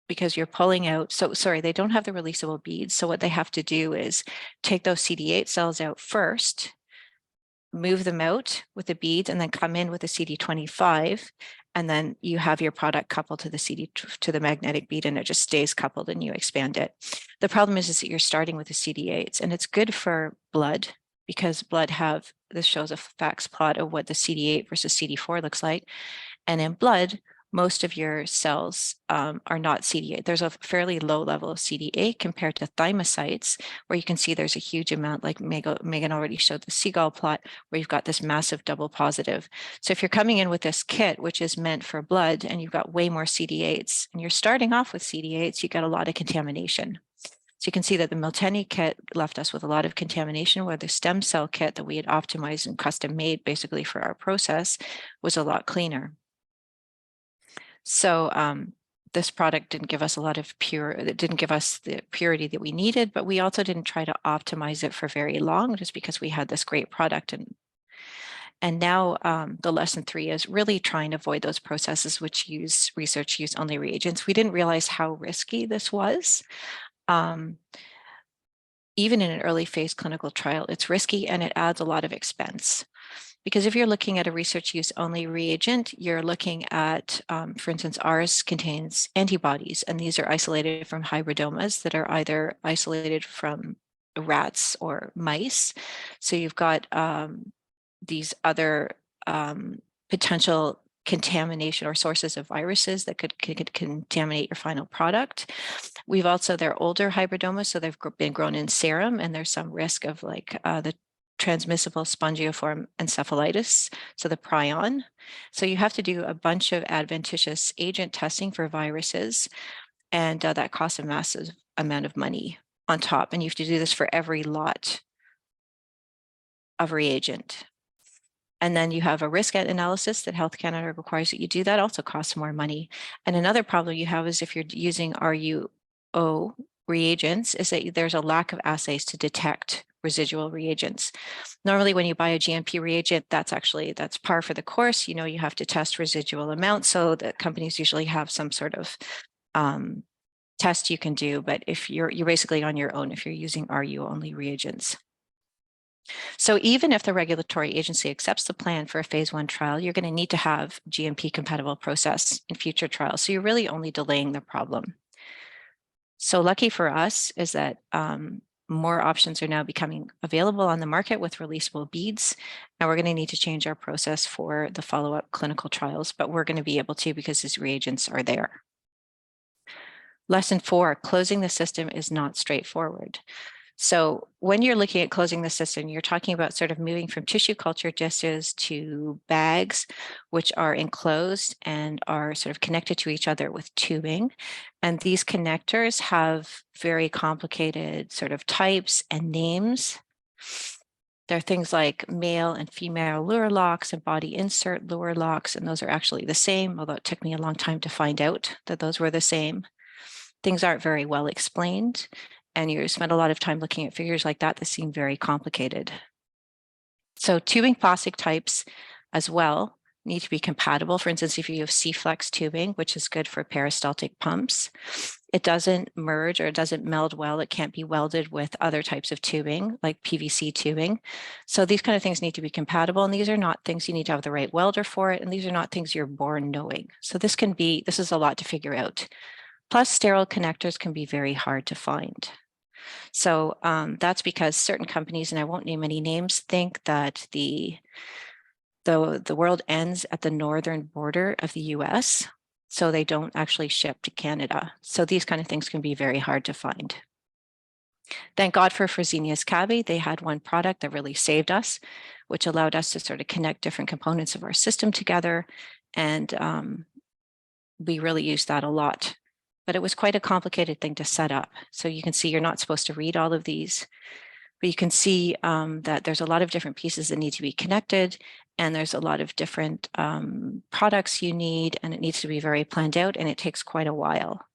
[SPEAKER 4] because you're pulling out, they don't have the releasable beads. So what they have to do is take those CD8 cells out first, move them out with the beads, and then come in with a CD25, and then you have your product coupled to the magnetic bead, and it just stays coupled and you expand it. The problem is that you're starting with the CD8s, and it's good for blood because blood this shows a FACS plot of what the CD8 versus CD4 looks like. And in blood, most of your cells are not CD8. There's a fairly low level of CD8 compared to thymocytes, where you can see there's a huge amount, like Megan already showed the seagull plot, where you've got this massive double positive. So if you're coming in with this kit, which is meant for blood, and you've got way more CD8s, and you're starting off with CD8s, you get a lot of contamination. So you can see that the Miltenyi kit left us with a lot of contamination, where the stem cell kit that we had optimized and custom made basically for our process was a lot cleaner. So this product didn't give us it didn't give us the purity that we needed, but we also didn't try to optimize it for very long, just because we had this great product. And now the lesson 3 is really trying to avoid those processes which use research use only reagents. We didn't realize how risky this was. even in an early phase clinical trial, it's risky and it adds a lot of expense. Because if you're looking at a research use only reagent, you're looking at, for instance, ours contains antibodies, and these are isolated from hybridomas that are either isolated from rats or mice. So you've got these other potential contamination or sources of viruses that could contaminate your final product. We've also, they're older hybridomas, so they've been grown in serum, and there's some risk of like the transmissible spongiform encephalitis, so the prion. So you have to do a bunch of adventitious agent testing for viruses, and that costs a massive amount of money on top. And you have to do this for every lot of reagent. And then you have a risk analysis that Health Canada requires that you do. That also costs more money. And another problem you have is if you're using RUO reagents, is that there's a lack of assays to detect residual reagents. Normally, when you buy a GMP reagent, that's par for the course. You know, you have to test residual amounts, so that companies usually have some sort of test you can do. But if you're basically on your own if you're using RU only reagents. So even if the regulatory agency accepts the plan for a phase 1 trial, you're going to need to have GMP compatible process in future trials. So you're really only delaying the problem. So lucky for us is that more options are now becoming available on the market with releasable beads. And we're going to need to change our process for the follow-up clinical trials, but we're going to be able to because these reagents are there. Lesson 4, closing the system is not straightforward. So when you're looking at closing the system, you're talking about sort of moving from tissue culture dishes to bags, which are enclosed and are sort of connected to each other with tubing. And these connectors have very complicated sort of types and names. There are things like male and female lure locks and body insert lure locks, and those are actually the same, although it took me a long time to find out that those were the same. Things aren't very well explained. And you spend a lot of time looking at figures like that seem very complicated. So tubing plastic types as well need to be compatible. For instance, if you have C-flex tubing, which is good for peristaltic pumps, it doesn't merge or it doesn't meld well. It can't be welded with other types of tubing like PVC tubing. So these kind of things need to be compatible. And these are not things you need to have the right welder for it. And these are not things you're born knowing. So this is a lot to figure out. Plus sterile connectors can be very hard to find. So that's because certain companies, and I won't name any names, think that the world ends at the northern border of the US, so they don't actually ship to Canada. So these kind of things can be very hard to find. Thank God for Fresenius Kabi. They had one product that really saved us, which allowed us to sort of connect different components of our system together. And we really used that a lot. But it was quite a complicated thing to set up. So you can see you're not supposed to read all of these, but you can see that there's a lot of different pieces that need to be connected, and there's a lot of different products you need, and it needs to be very planned out, and it takes quite a while.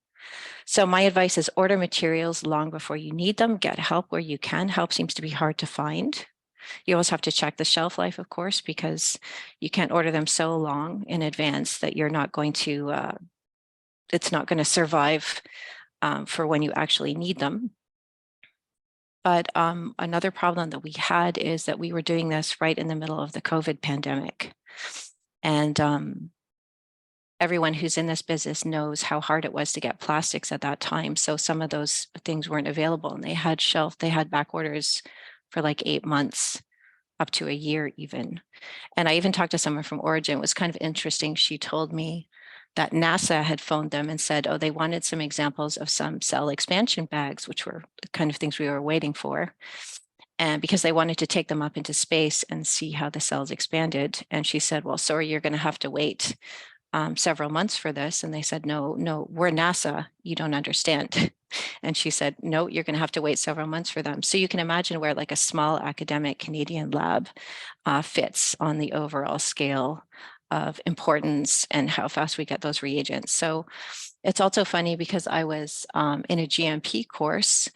[SPEAKER 4] So my advice is order materials long before you need them, get help where you can. Help seems to be hard to find. You always have to check the shelf life, of course, because you can't order them so long in advance that you're not going to it's not going to survive for when you actually need them. But another problem that we had is that we were doing this right in the middle of the COVID pandemic. And everyone who's in this business knows how hard it was to get plastics at that time. So some of those things weren't available, and they had back orders for like 8 months, up to a year even. And I even talked to someone from Origin. It was kind of interesting. She told me that NASA had phoned them and said, oh, they wanted some examples of some cell expansion bags, which were the kind of things we were waiting for. And because they wanted to take them up into space and see how the cells expanded. And she said, well, sorry, you're going to have to wait several months for this. And they said, no, we're NASA, you don't understand. And she said, no, you're going to have to wait several months for them. So you can imagine where like a small academic Canadian lab fits on the overall scale of importance and how fast we get those reagents. So it's also funny because I was in a GMP course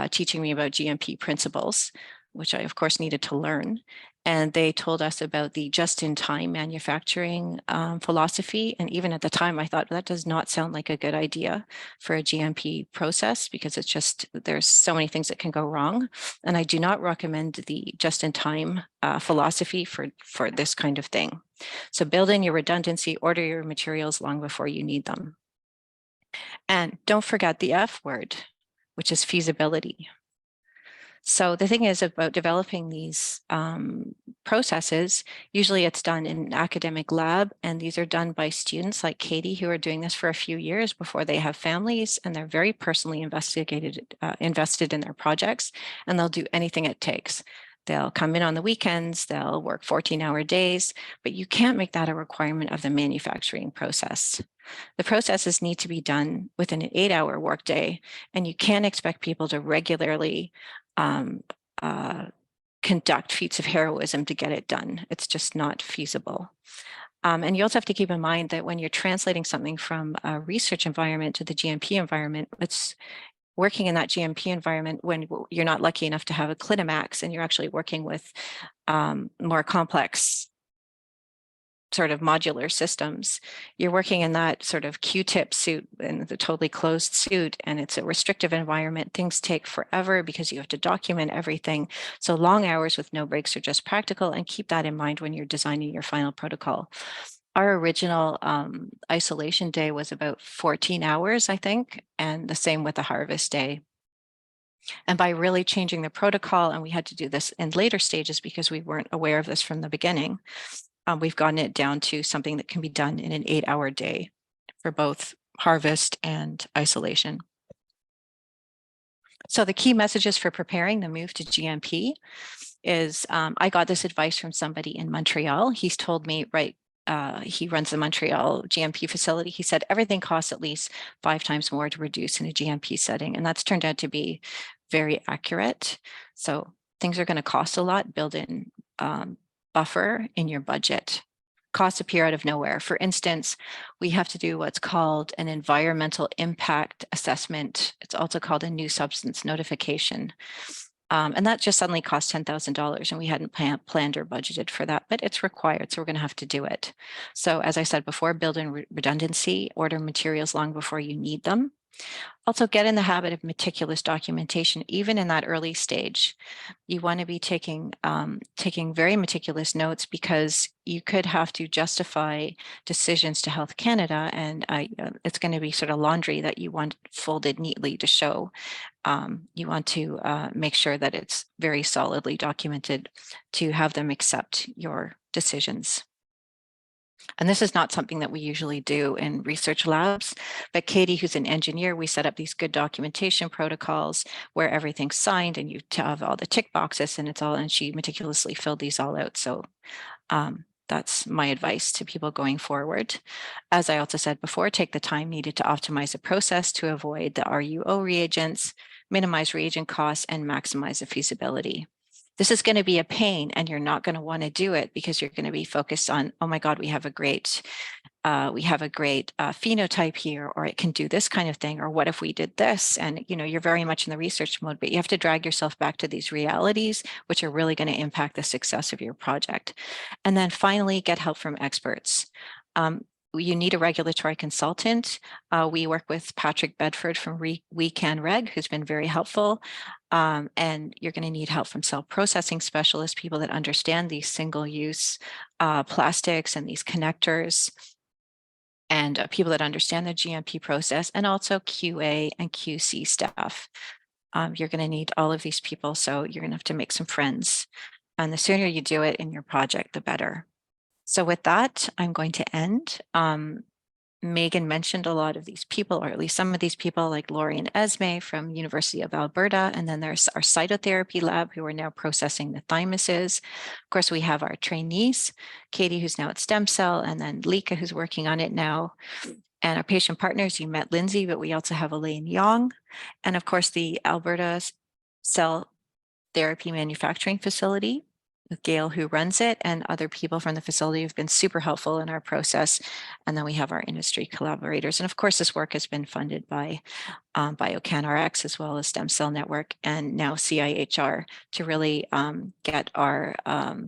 [SPEAKER 4] teaching me about GMP principles. which I of course needed to learn. And they told us about the just-in-time manufacturing philosophy. And even at the time, I thought that does not sound like a good idea for a GMP process, because it's just, there's so many things that can go wrong. And I do not recommend the just-in-time philosophy for this kind of thing. So build in your redundancy, order your materials long before you need them. And don't forget the F word, which is feasibility. So the thing is about developing these processes, usually it's done in an academic lab, and these are done by students like Katie, who are doing this for a few years before they have families, and they're very personally invested in their projects, and they'll do anything it takes. They'll come in on the weekends, they'll work 14-hour days, but you can't make that a requirement of the manufacturing process. The processes need to be done within an 8-hour workday, and you can't expect people to regularly conduct feats of heroism to get it done. It's just not feasible. And you also have to keep in mind that when you're translating something from a research environment to the GMP environment, it's working in that GMP environment when you're not lucky enough to have a Clinimax and you're actually working with more complex sort of modular systems. You're working in that sort of Q-tip suit, in the totally closed suit, and it's a restrictive environment. Things take forever because you have to document everything. So long hours with no breaks are just practical, and keep that in mind when you're designing your final protocol. Our original isolation day was about 14 hours, I think, and the same with the harvest day. And by really changing the protocol, and we had to do this in later stages because we weren't aware of this from the beginning, we've gotten it down to something that can be done in an 8-hour day for both harvest and isolation. So the key messages for preparing the move to GMP is, I got this advice from somebody in Montreal. He's told me, right, he runs the Montreal GMP facility. He said everything costs at least 5 times more to produce in a GMP setting. And that's turned out to be very accurate. So things are going to cost a lot. Build in buffer in your budget. Costs appear out of nowhere. For instance, we have to do what's called an environmental impact assessment. It's also called a new substance notification. And that just suddenly cost $10,000, and we hadn't planned or budgeted for that, but it's required, so we're going to have to do it. So as I said before, build in redundancy, order materials long before you need them. Also, get in the habit of meticulous documentation, even in that early stage. You want to be taking very meticulous notes, because you could have to justify decisions to Health Canada, and it's going to be sort of laundry that you want folded neatly to show. You want to make sure that it's very solidly documented to have them accept your decisions. And this is not something that we usually do in research labs, but Katie, who's an engineer, we set up these good documentation protocols where everything's signed and you have all the tick boxes and it's all, and she meticulously filled these all out. So that's my advice to people going forward. As I also said before, take the time needed to optimize the process to avoid the RUO reagents, minimize reagent costs, and maximize the feasibility. This is going to be a pain, and you're not going to want to do it because you're going to be focused on, oh my God, we have a great phenotype here, or it can do this kind of thing, or what if we did this? And you're very much in the research mode, but you have to drag yourself back to these realities, which are really going to impact the success of your project. And then finally, get help from experts. You need a regulatory consultant. We work with Patrick Bedford from WeCanReg, who's been very helpful. And you're going to need help from cell processing specialists, people that understand these single-use plastics and these connectors, and people that understand the GMP process, and also QA and QC staff. You're going to need all of these people, so you're going to have to make some friends. And the sooner you do it in your project, the better. So with that, I'm going to end. Megan mentioned a lot of these people, or at least some of these people, like Lori and Esme from University of Alberta. And then there's our cytotherapy lab, who are now processing the thymuses. Of course, we have our trainees, Katie, who's now at Stem Cell, and then Lika, who's working on it now. And our patient partners, you met Lindsay, but we also have Elaine Yong. And of course, the Alberta Cell Therapy Manufacturing Facility. Gail, who runs it, and other people from the facility have been super helpful in our process. And then we have our industry collaborators. And of course, this work has been funded by BioCanRx, as well as Stem Cell Network, and now CIHR, to really get our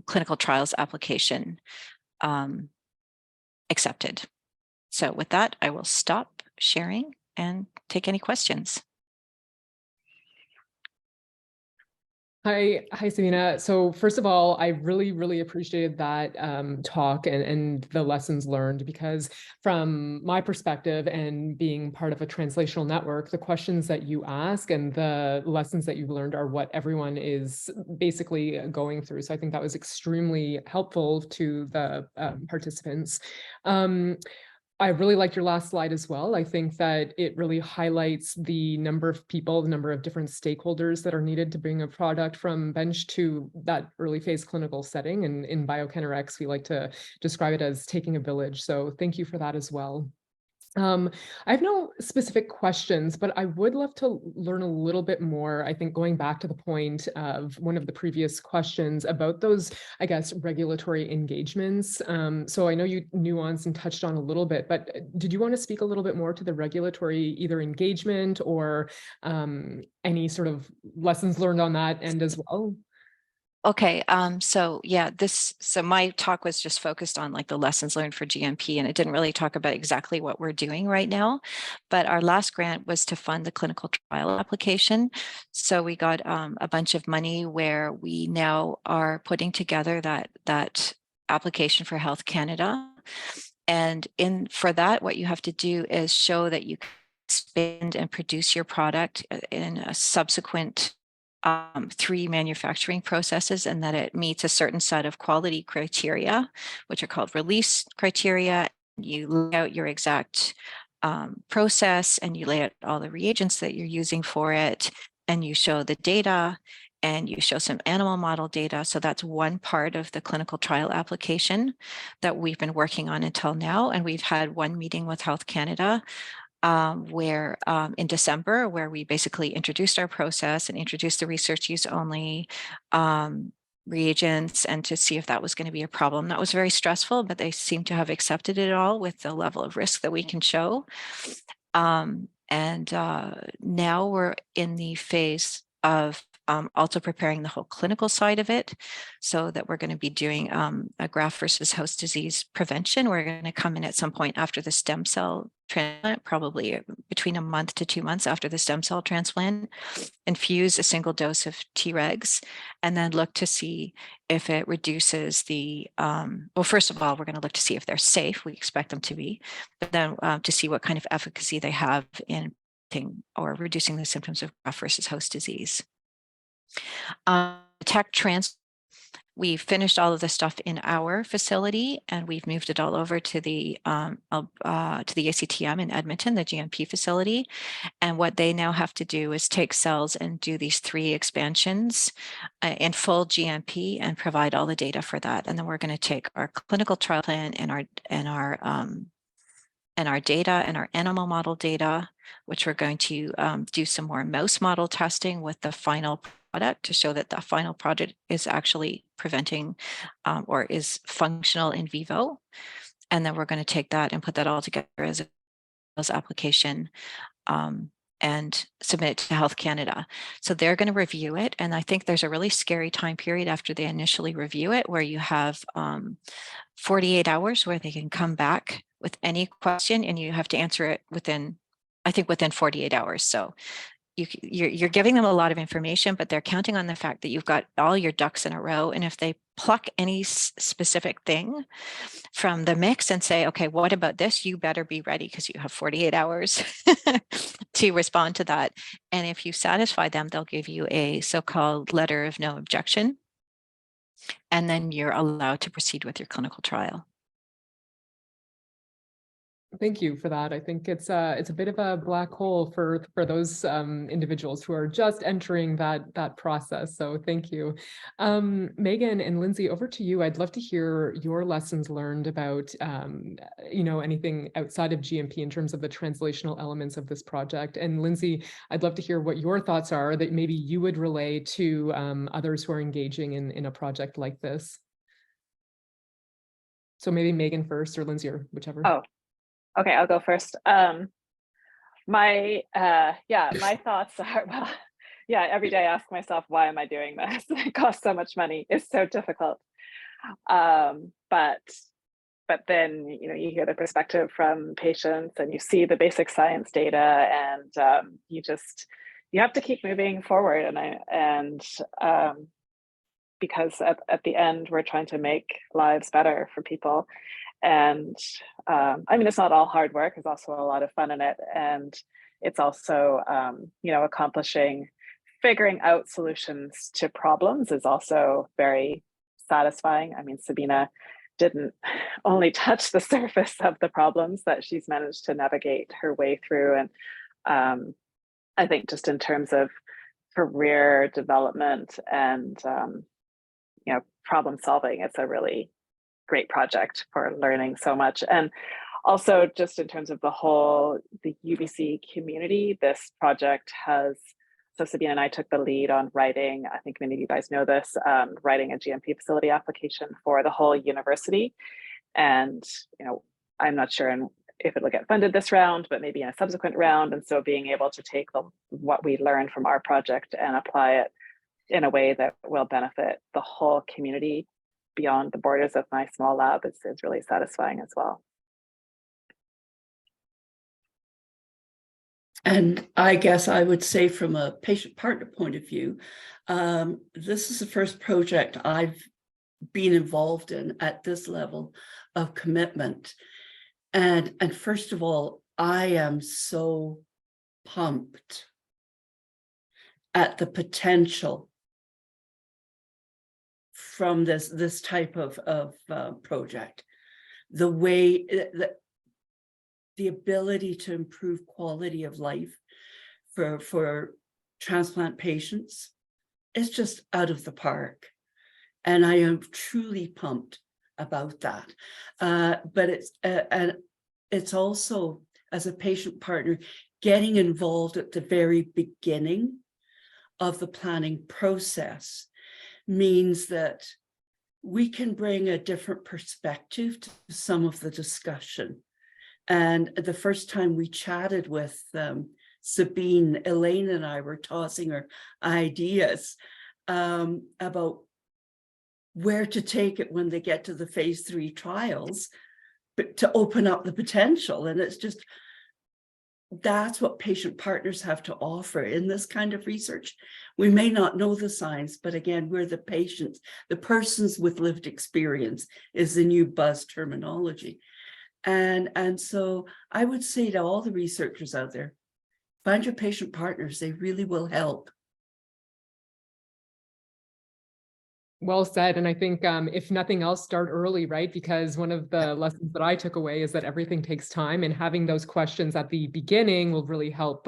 [SPEAKER 4] clinical trials application accepted. So with that, I will stop sharing and take any questions.
[SPEAKER 1] Hi, Sabina. So first of all, I really appreciated that talk and the lessons learned, because from my perspective and being part of a translational network, the questions that you ask and the lessons that you've learned are what everyone is basically going through. So I think that was extremely helpful to the participants. I really liked your last slide as well. I think that it really highlights the number of people, the number of different stakeholders that are needed to bring a product from bench to that early phase clinical setting. And in BioCanRx, we like to describe it as taking a village. So thank you for that as well. I have no specific questions, but I would love to learn a little bit more. I think going back to the point of one of the previous questions about those, I guess, regulatory engagements. So I know you nuanced and touched on a little bit, but did you want to speak a little bit more to the regulatory either engagement or any sort of lessons learned on that end as well?
[SPEAKER 4] Okay, so yeah, so my talk was just focused on like the lessons learned for GMP, and it didn't really talk about exactly what we're doing right now. But our last grant was to fund the clinical trial application. So we got a bunch of money where we now are putting together that application for Health Canada. And for that, what you have to do is show that you can expand and produce your product in a subsequent 3 manufacturing processes, and that it meets a certain set of quality criteria, which are called release criteria. You lay out your exact process, and you lay out all the reagents that you're using for it, and you show the data, and you show some animal model data. So that's one part of the clinical trial application that we've been working on until now. And we've had one meeting with Health Canada where in December, where we basically introduced our process and introduced the research use only reagents, and to see if that was going to be a problem. That was very stressful, but they seem to have accepted it all with the level of risk that we can show. Now we're in the phase of also preparing the whole clinical side of it, so that we're going to be doing a graft versus host disease prevention. We're going to come in at some point after the stem cell transplant, probably between a month to 2 months after the stem cell transplant, infuse a single dose of Tregs, and then look to see if it reduces the, well, first of all, we're going to look to see if they're safe. We expect them to be, but then to see what kind of efficacy they have in or reducing the symptoms of graft versus host disease. Tech transfer, we finished all of the stuff in our facility, and we've moved it all over to the ACTM in Edmonton, the GMP facility. And what they now have to do is take cells and do these 3 expansions in full GMP and provide all the data for that. And then we're going to take our clinical trial plan and our data and our animal model data, which we're going to do some more mouse model testing with the final product to show that the final product is actually preventing or is functional in vivo. And then we're going to take that and put that all together as a application and submit it to Health Canada. So they're going to review it. And I think there's a really scary time period after they initially review it, where you have 48 hours where they can come back with any question, and you have to answer it within 48 hours. So you're giving them a lot of information, but they're counting on the fact that you've got all your ducks in a row. And if they pluck any specific thing from the mix and say, okay, what about this? You better be ready, because you have 48 hours to respond to that. And if you satisfy them, they'll give you a so-called letter of no objection. And then you're allowed to proceed with your clinical trial.
[SPEAKER 1] Thank you for that. I think it's a bit of a black hole for those individuals who are just entering that process. So thank you. Megan and Lindsay, over to you. I'd love to hear your lessons learned about anything outside of GMP in terms of the translational elements of this project. And Lindsay, I'd love to hear what your thoughts are that maybe you would relay to others who are engaging in a project like this. So maybe Megan first, or Lindsay, or whichever.
[SPEAKER 2] Oh. Okay, I'll go first. My thoughts are, well, every day I ask myself, why am I doing this? It costs so much money. It's so difficult. But then, you hear the perspective from patients and you see the basic science data, and you have to keep moving forward. Because at the end, we're trying to make lives better for people. And it's not all hard work. There's also a lot of fun in it. And it's also, figuring out solutions to problems is also very satisfying. Sabine didn't only touch the surface of the problems that she's managed to navigate her way through. And I think just in terms of career development and, problem solving, it's a really great project for learning so much. And also just in terms of the UBC community, this project so Sabine and I took the lead on writing, I think many of you guys know this, writing a GMP facility application for the whole university. And, I'm not sure if it'll get funded this round, but maybe in a subsequent round. And so being able to take what we learned from our project and apply it in a way that will benefit the whole community beyond the borders of my small lab is really satisfying as well.
[SPEAKER 3] And I guess I would say from a patient partner point of view, this is the first project I've been involved in at this level of commitment. And first of all, I am so pumped at the potential from this type of project. The way the ability to improve quality of life for transplant patients is just out of the park. And I am truly pumped about that. But it's also, as a patient partner, getting involved at the very beginning of the planning process means that we can bring a different perspective to some of the discussion. And the first time we chatted with Sabine, Elaine and I were tossing our ideas about where to take it when they get to the phase 3 trials, but to open up the potential. And it's just, that's what patient partners have to offer in this kind of research. We may not know the science, but again, we're the patients, the persons with lived experience is the new buzz terminology. And so I would say to all the researchers out there, find your patient partners, they really will help.
[SPEAKER 1] Well said. And I think if nothing else, start early, right? Because one of the lessons that I took away is that everything takes time, and having those questions at the beginning will really help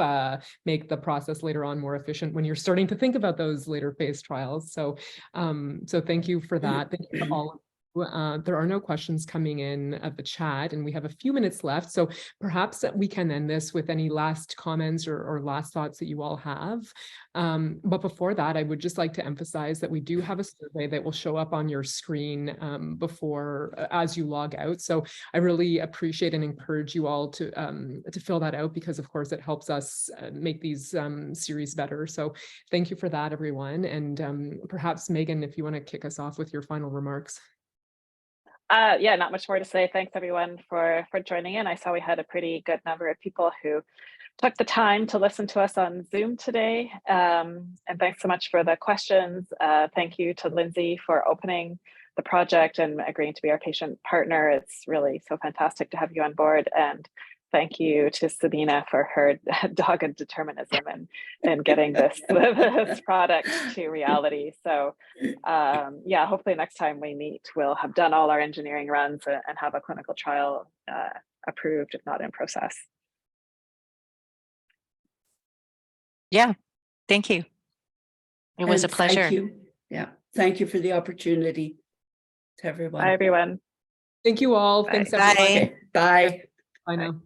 [SPEAKER 1] make the process later on more efficient when you're starting to think about those later phase trials. So, so thank you for that. Thank you to all of you. There are no questions coming in at the chat, and we have a few minutes left. So perhaps we can end this with any last comments or last thoughts that you all have. But before that, I would just like to emphasize that we do have a survey that will show up on your screen as you log out. So I really appreciate and encourage you all to fill that out, because of course it helps us make these series better. So thank you for that, everyone. And perhaps Megan, if you want to kick us off with your final remarks.
[SPEAKER 2] Yeah, not much more to say. Thanks everyone for joining in. I saw we had a pretty good number of people who took the time to listen to us on Zoom today. And thanks so much for the questions. Thank you to Lindsay for opening the project and agreeing to be our patient partner. It's really so fantastic to have you on board. And thank you to Sabine for her dogged determinism and getting this product to reality. So yeah, hopefully next time we meet, we'll have done all our engineering runs and have a clinical trial approved, if not in process.
[SPEAKER 4] Yeah, thank you. It was a
[SPEAKER 3] And
[SPEAKER 4] pleasure.
[SPEAKER 3] Thank you. Yeah, thank you for the opportunity to everyone.
[SPEAKER 2] Bye, everyone.
[SPEAKER 1] Thank you all.
[SPEAKER 2] Bye.
[SPEAKER 1] Thanks,
[SPEAKER 4] Bye.
[SPEAKER 1] everyone.
[SPEAKER 3] Okay, bye.
[SPEAKER 1] Bye now.